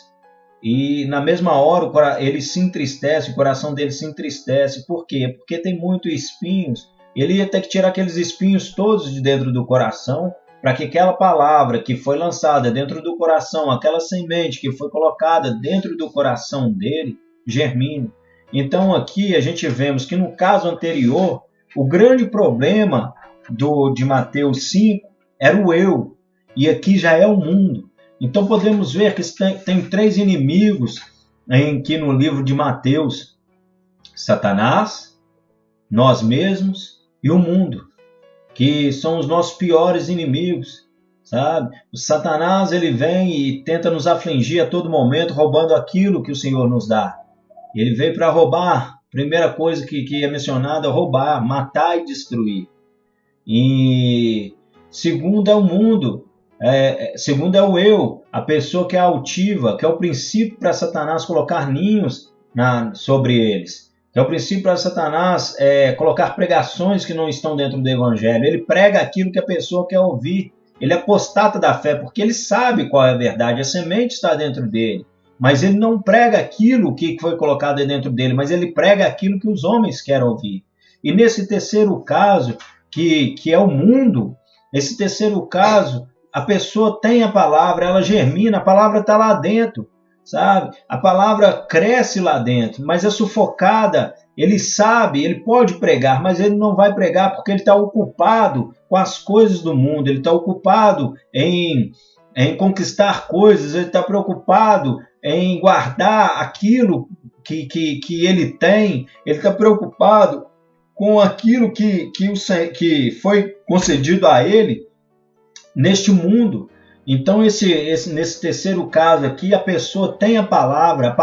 A: E na mesma hora ele se entristece, o coração dele se entristece. Por quê? Porque tem muitos espinhos. Ele ia ter que tirar aqueles espinhos todos de dentro do coração, para que aquela palavra que foi lançada dentro do coração, aquela semente que foi colocada dentro do coração dele, germine. Então aqui a gente vemos que no caso anterior, o grande problema de Mateus 5 era o eu, e aqui já é o mundo. Então podemos ver que tem três inimigos aqui no livro de Mateus: Satanás, nós mesmos e o mundo, que são os nossos piores inimigos, sabe? O Satanás, ele vem e tenta nos afligir a todo momento, roubando aquilo que o Senhor nos dá. Ele veio para roubar. Primeira coisa que é mencionada é roubar, matar e destruir. E segundo é o mundo. Segundo é o eu, a pessoa que é altiva, que é o princípio para Satanás colocar ninhos sobre eles. Que é o princípio para Satanás colocar pregações que não estão dentro do Evangelho. Ele prega aquilo que a pessoa quer ouvir. Ele apostata da fé, porque ele sabe qual é a verdade. A semente está dentro dele. Mas ele não prega aquilo que foi colocado dentro dele, mas ele prega aquilo que os homens querem ouvir. E nesse terceiro caso, que é o mundo, esse terceiro caso, a pessoa tem a palavra, ela germina, a palavra está lá dentro, sabe? A palavra cresce lá dentro, mas é sufocada. Ele sabe, ele pode pregar, mas ele não vai pregar porque ele está ocupado com as coisas do mundo, ele está ocupado em conquistar coisas, ele está preocupado em guardar aquilo que ele tem, ele está preocupado com aquilo que foi concedido a ele neste mundo. Então, nesse terceiro caso aqui, a pessoa tem a palavra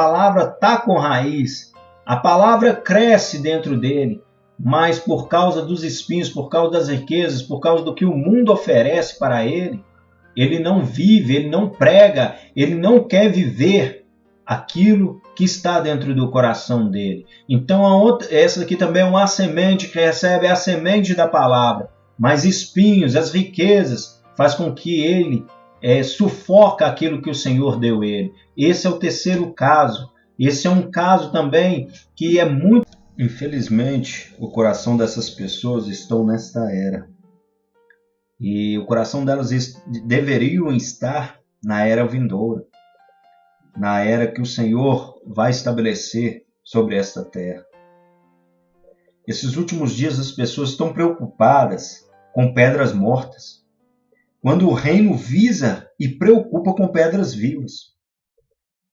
A: está com raiz, a palavra cresce dentro dele, mas por causa dos espinhos, por causa das riquezas, por causa do que o mundo oferece para ele, ele não vive, ele não prega, ele não quer viver aquilo que está dentro do coração dele. Então, essa aqui também é uma semente que recebe a semente da palavra, mas espinhos, as riquezas, faz com que ele sufoca aquilo que o Senhor deu a ele. Esse é o terceiro caso. Esse é um caso também que é muito... Infelizmente, o coração dessas pessoas estão nesta era. E o coração delas deveriam estar na era vindoura, na era que o Senhor vai estabelecer sobre esta terra. Esses últimos dias as pessoas estão preocupadas com pedras mortas, quando o reino visa e preocupa com pedras vivas.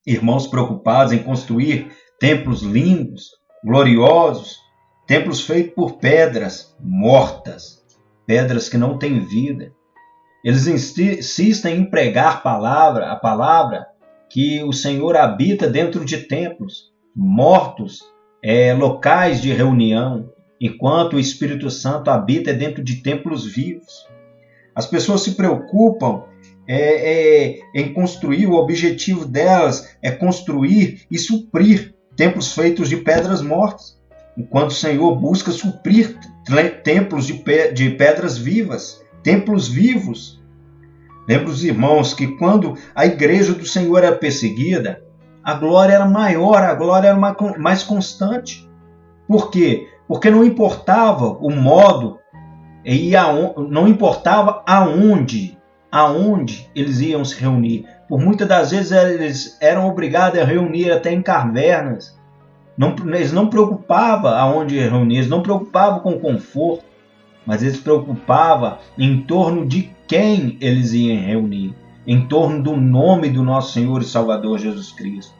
A: Irmãos preocupados em construir templos lindos, gloriosos, templos feitos por pedras mortas, pedras que não têm vida. Eles insistem em pregar a palavra que o Senhor habita dentro de templos mortos, locais de reunião, enquanto o Espírito Santo habita dentro de templos vivos. As pessoas se preocupam em construir, o objetivo delas é construir e suprir templos feitos de pedras mortas, enquanto o Senhor busca suprir templos de pedras vivas, templos vivos. Lembra os irmãos que quando a igreja do Senhor era perseguida, a glória era maior, a glória era mais constante. Por quê? Porque não importava o modo, não importava aonde aonde eles iam se reunir. Por muitas das vezes eles eram obrigados a reunir até em cavernas. Eles não preocupavam aonde reunir, eles não preocupavam com o conforto, mas eles se preocupavam em torno de quem eles iam reunir, em torno do nome do nosso Senhor e Salvador Jesus Cristo.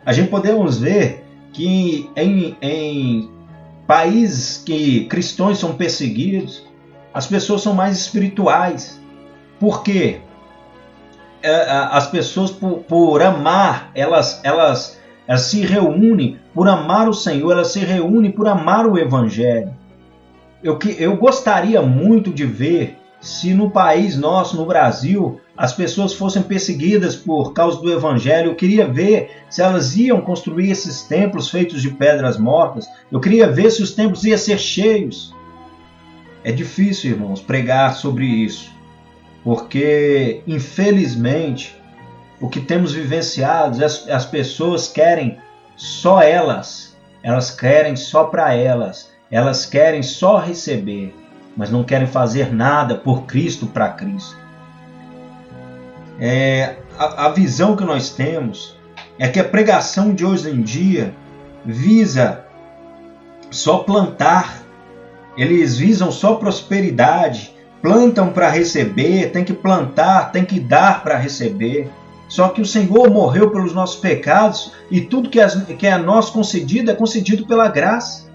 A: A gente podemos ver que em países que cristãos são perseguidos, as pessoas são mais espirituais. Por quê? As pessoas, por amar, elas se reúnem por amar o Senhor, elas se reúnem por amar o Evangelho. Eu gostaria muito de ver se no país nosso, no Brasil, as pessoas fossem perseguidas por causa do Evangelho. Eu queria ver se elas iam construir esses templos feitos de pedras mortas. Eu queria ver se os templos iam ser cheios. É difícil, irmãos, pregar sobre isso, porque, infelizmente, o que temos vivenciado, as pessoas querem só elas querem só para elas querem só receber, mas não querem fazer nada por Cristo, para Cristo. A visão que nós temos é que a pregação de hoje em dia visa só plantar, eles visam só prosperidade, plantam para receber, tem que plantar, tem que dar para receber. Só que o Senhor morreu pelos nossos pecados e tudo que é a nós concedido é concedido pela graça.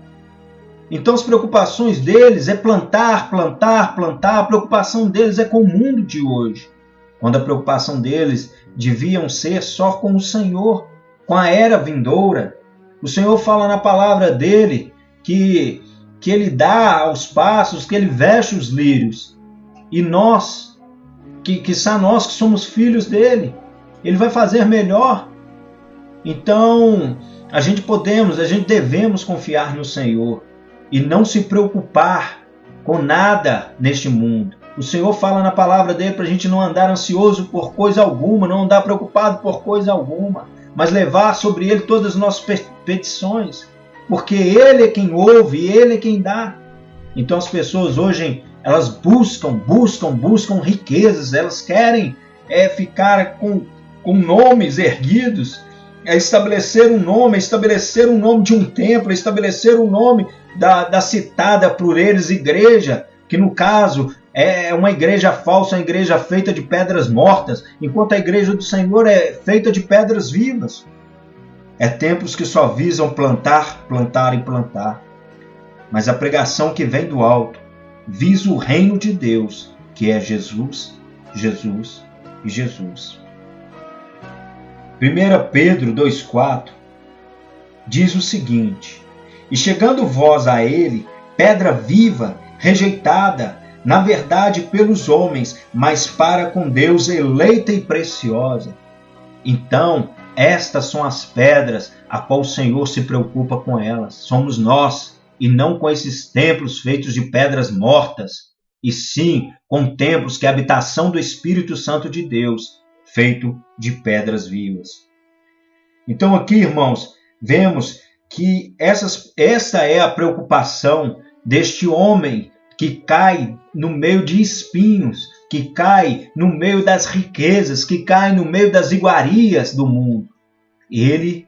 A: Então as preocupações deles é plantar, plantar, plantar. A preocupação deles é com o mundo de hoje, quando a preocupação deles deviam ser só com o Senhor, com a era vindoura. O Senhor fala na palavra dele que Ele dá aos passos, que Ele veste os lírios. E nós, nós que somos filhos dele, Ele vai fazer melhor. Então, a gente devemos confiar no Senhor e não se preocupar com nada neste mundo. O Senhor fala na palavra dele para a gente não andar ansioso por coisa alguma, não andar preocupado por coisa alguma, mas levar sobre Ele todas as nossas petições, porque Ele é quem ouve, Ele é quem dá. Então as pessoas hoje, elas buscam riquezas, elas querem ficar com nomes erguidos, estabelecer um nome de um templo, estabelecer um nome da citada por eles igreja, que no caso é uma igreja falsa, uma igreja feita de pedras mortas, enquanto a igreja do Senhor é feita de pedras vivas. É templos que só visam plantar, plantar e plantar. Mas a pregação que vem do alto visa o reino de Deus, que é Jesus, Jesus e Jesus. 1 Pedro 2,4 diz o seguinte: E chegando vós a ele, pedra viva, rejeitada, na verdade pelos homens, mas para com Deus eleita e preciosa. Então, estas são as pedras a qual o Senhor se preocupa com elas. Somos nós, e não com esses templos feitos de pedras mortas, e sim com templos que é a habitação do Espírito Santo de Deus, feito de pedras vivas. Então aqui, irmãos, vemos que essa é a preocupação deste homem que cai no meio de espinhos, que cai no meio das riquezas, que cai no meio das iguarias do mundo. Ele,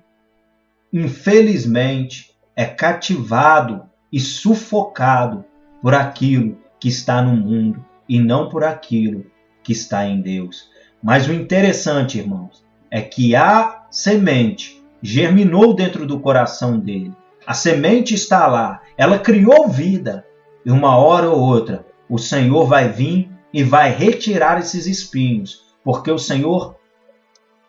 A: infelizmente, é cativado e sufocado por aquilo que está no mundo e não por aquilo que está em Deus. Mas o interessante, irmãos, é que a semente germinou dentro do coração dele. A semente está lá, ela criou vida. E uma hora ou outra, o Senhor vai vir e vai retirar esses espinhos, porque o Senhor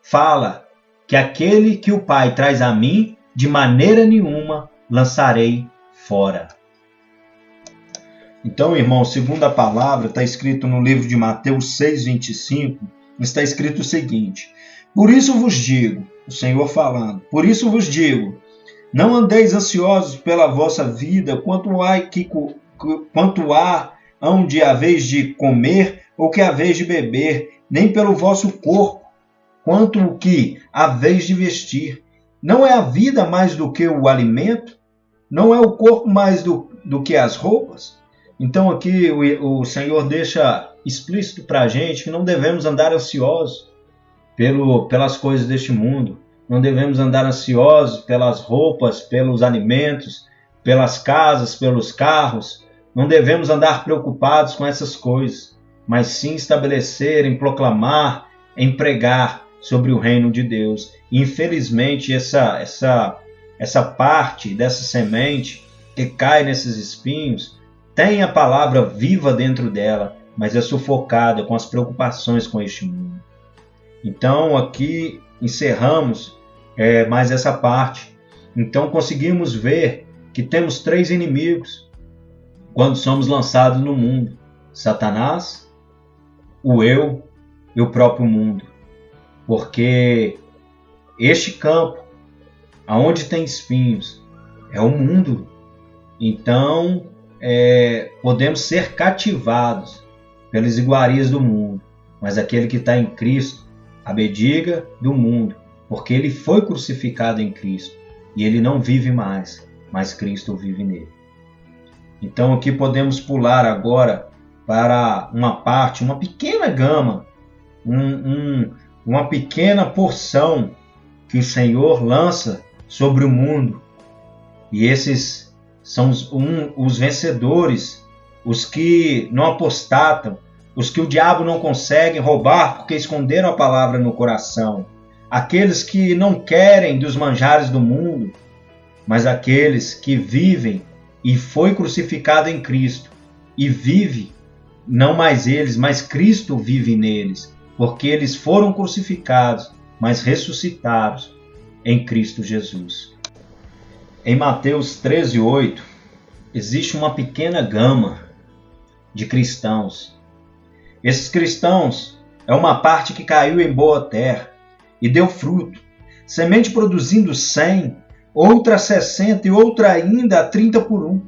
A: fala que aquele que o Pai traz a mim, de maneira nenhuma lançarei fora. Então, irmão, segundo a palavra, está escrito no livro de Mateus 6,25, está escrito o seguinte: Por isso vos digo, o Senhor falando, por isso vos digo, não andeis ansiosos pela vossa vida, quanto há onde haveis de comer ou que haveis de beber, nem pelo vosso corpo, quanto o que haveis de vestir. Não é a vida mais do que o alimento? Não é o corpo mais do que as roupas? Então aqui o Senhor deixa explícito para a gente que não devemos andar ansiosos pelas coisas deste mundo. Não devemos andar ansiosos pelas roupas, pelos alimentos, pelas casas, pelos carros. Não devemos andar preocupados com essas coisas, mas sim estabelecer, em proclamar, em pregar sobre o reino de Deus. E, infelizmente, essa parte dessa semente que cai nesses espinhos tem a palavra viva dentro dela, mas é sufocada com as preocupações com este mundo. Então, aqui encerramos mais essa parte. Então, conseguimos ver que temos 3 inimigos quando somos lançados no mundo: Satanás, o eu e o próprio mundo. Porque este campo, aonde tem espinhos, é o mundo. Então, podemos ser cativados pelas iguarias do mundo, mas aquele que está em Cristo abdiga do mundo, porque ele foi crucificado em Cristo e ele não vive mais, mas Cristo vive nele. Então aqui podemos pular agora para uma parte, uma pequena gama, uma pequena porção que o Senhor lança sobre o mundo. E esses são os vencedores, os que não apostatam, os que o diabo não consegue roubar porque esconderam a palavra no coração. Aqueles que não querem dos manjares do mundo, mas aqueles que vivem e foi crucificado em Cristo. E vive, não mais eles, mas Cristo vive neles, porque eles foram crucificados, mas ressuscitados em Cristo Jesus. Em Mateus 13:8, existe uma pequena gama de cristãos. Esses cristãos é uma parte que caiu em boa terra e deu fruto, semente produzindo 100, outra 60 e outra ainda 30 por 1.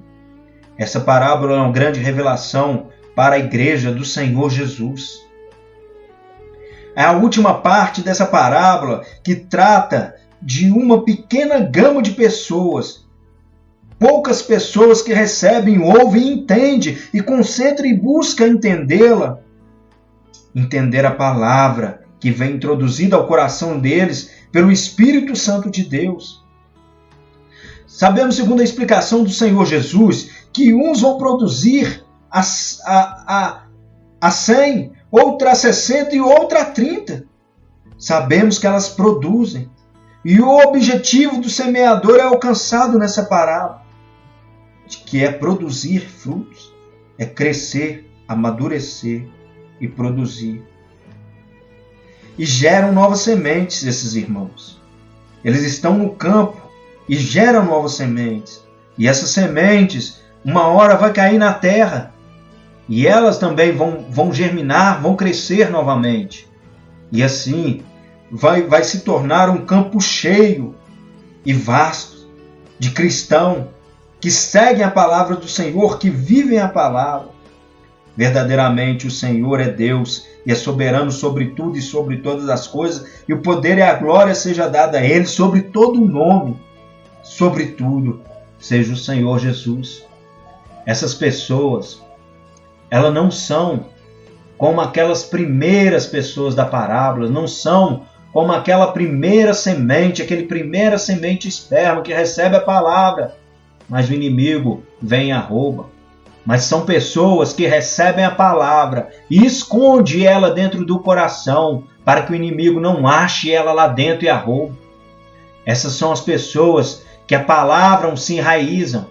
A: Essa parábola é uma grande revelação para a igreja do Senhor Jesus. É a última parte dessa parábola que trata de uma pequena gama de pessoas. Poucas pessoas que recebem, ouvem e entendem e concentram e buscam entendê-la. Entender a palavra que vem introduzida ao coração deles pelo Espírito Santo de Deus. Sabemos, segundo a explicação do Senhor Jesus, que uns vão produzir a 100, outra a 60 e outra a 30. Sabemos que elas produzem. E o objetivo do semeador é alcançado nessa parábola, que é produzir frutos, é crescer, amadurecer e produzir. E geram novas sementes, esses irmãos. Eles estão no campo e geram novas sementes. E essas sementes, uma hora vai cair na terra. E elas também vão germinar, vão crescer novamente. E assim vai se tornar um campo cheio e vasto de cristãos que seguem a palavra do Senhor, que vivem a palavra. Verdadeiramente o Senhor é Deus e é soberano sobre tudo e sobre todas as coisas, e o poder e a glória seja dada a Ele sobre todo o nome, sobre tudo, seja o Senhor Jesus. Essas pessoas, elas não são como aquelas primeiras pessoas da parábola, não são como aquela primeira semente, aquele primeira semente esperma que recebe a palavra, mas o inimigo vem e a rouba. Mas são pessoas que recebem a palavra e esconde ela dentro do coração para que o inimigo não ache ela lá dentro e a roube. Essas são as pessoas que a palavra se enraizam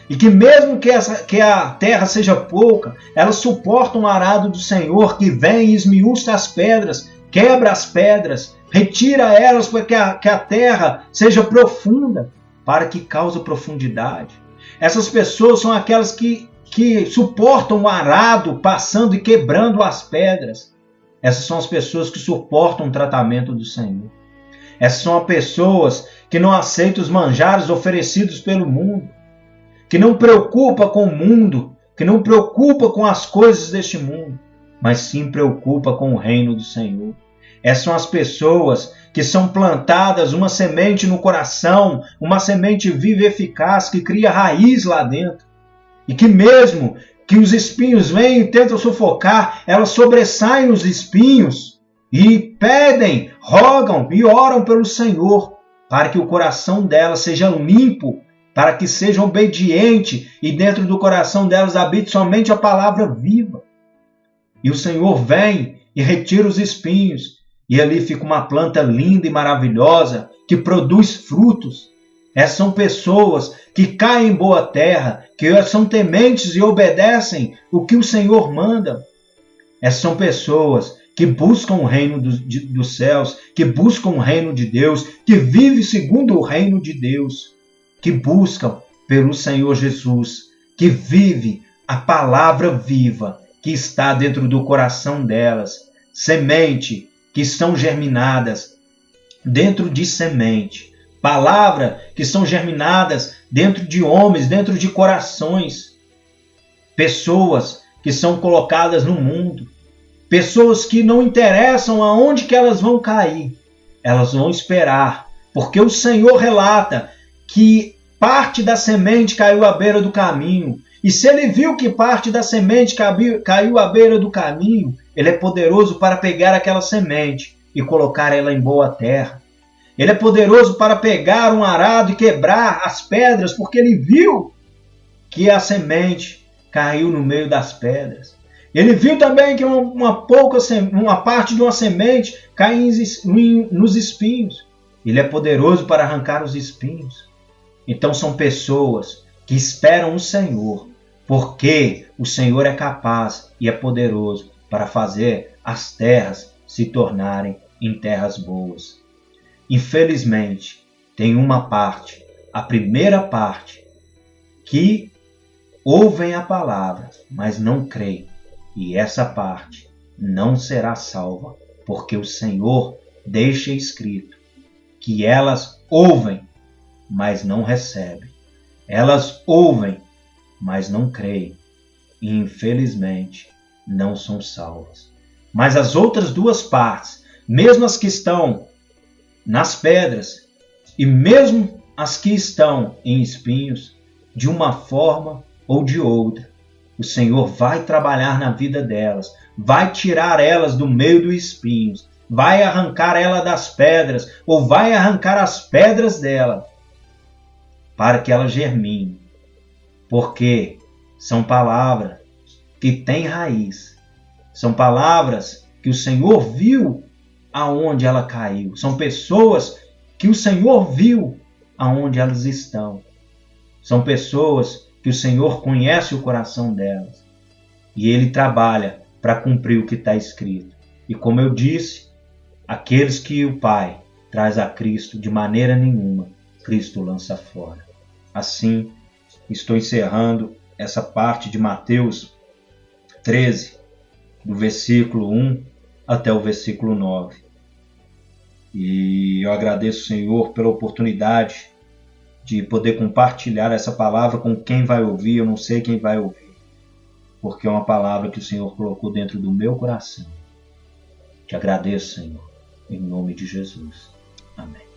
A: e que mesmo que a terra seja pouca, elas suportam o arado do Senhor que vem e esmiuça as pedras, quebra as pedras, retira elas para que a terra seja profunda, para que cause profundidade. Essas pessoas são aquelas que suportam o arado passando e quebrando as pedras. Essas são as pessoas que suportam o tratamento do Senhor. Essas são as pessoas que não aceitam os manjares oferecidos pelo mundo, que não preocupa com o mundo, que não preocupa com as coisas deste mundo, mas sim preocupa com o reino do Senhor. Essas são as pessoas que são plantadas uma semente no coração, uma semente viva e eficaz que cria raiz lá dentro. E que mesmo que os espinhos vêm e tentam sufocar, elas sobressaem os espinhos e pedem, rogam e oram pelo Senhor, para que o coração delas seja limpo, para que seja obediente e dentro do coração delas habite somente a palavra viva. E o Senhor vem e retira os espinhos, e ali fica uma planta linda e maravilhosa que produz frutos. Essas são pessoas que caem em boa terra, que são tementes e obedecem o que o Senhor manda. Essas são pessoas que buscam o reino dos céus, que buscam o reino de Deus, que vivem segundo o reino de Deus, que buscam pelo Senhor Jesus, que vive a palavra viva que está dentro do coração delas. Semente que são germinadas dentro de semente. Palavra que são germinadas dentro de homens, dentro de corações. Pessoas que são colocadas no mundo. Pessoas que não interessam aonde que elas vão cair. Elas vão esperar. Porque o Senhor relata que parte da semente caiu à beira do caminho. E se ele viu que parte da semente caiu à beira do caminho, ele é poderoso para pegar aquela semente e colocar ela em boa terra. Ele é poderoso para pegar um arado e quebrar as pedras, porque ele viu que a semente caiu no meio das pedras. Ele viu também que uma parte de uma semente cai nos espinhos. Ele é poderoso para arrancar os espinhos. Então são pessoas que esperam o Senhor, porque o Senhor é capaz e é poderoso para fazer as terras se tornarem em terras boas. Infelizmente, tem uma parte, a primeira parte, que ouvem a palavra, mas não creem. E essa parte não será salva, porque o Senhor deixa escrito que elas ouvem, mas não recebem. Elas ouvem, mas não creem. E infelizmente não são salvas. Mas as outras duas partes, mesmo as que estão nas pedras e mesmo as que estão em espinhos, de uma forma ou de outra, o Senhor vai trabalhar na vida delas, vai tirar elas do meio dos espinhos, vai arrancar ela das pedras ou vai arrancar as pedras dela para que ela germine, porque são palavras que têm raiz, são palavras que o Senhor viu aonde ela caiu, são pessoas que o Senhor viu aonde elas estão, são pessoas que o Senhor conhece o coração delas e Ele trabalha para cumprir o que está escrito. E como eu disse, aqueles que o Pai traz a Cristo, de maneira nenhuma, Cristo lança fora. Assim, estou encerrando essa parte de Mateus 13, do versículo 1 até o versículo 9. E eu agradeço, Senhor, pela oportunidade de poder compartilhar essa palavra com quem vai ouvir. Eu não sei quem vai ouvir, porque é uma palavra que o Senhor colocou dentro do meu coração. Te agradeço, Senhor, em nome de Jesus. Amém.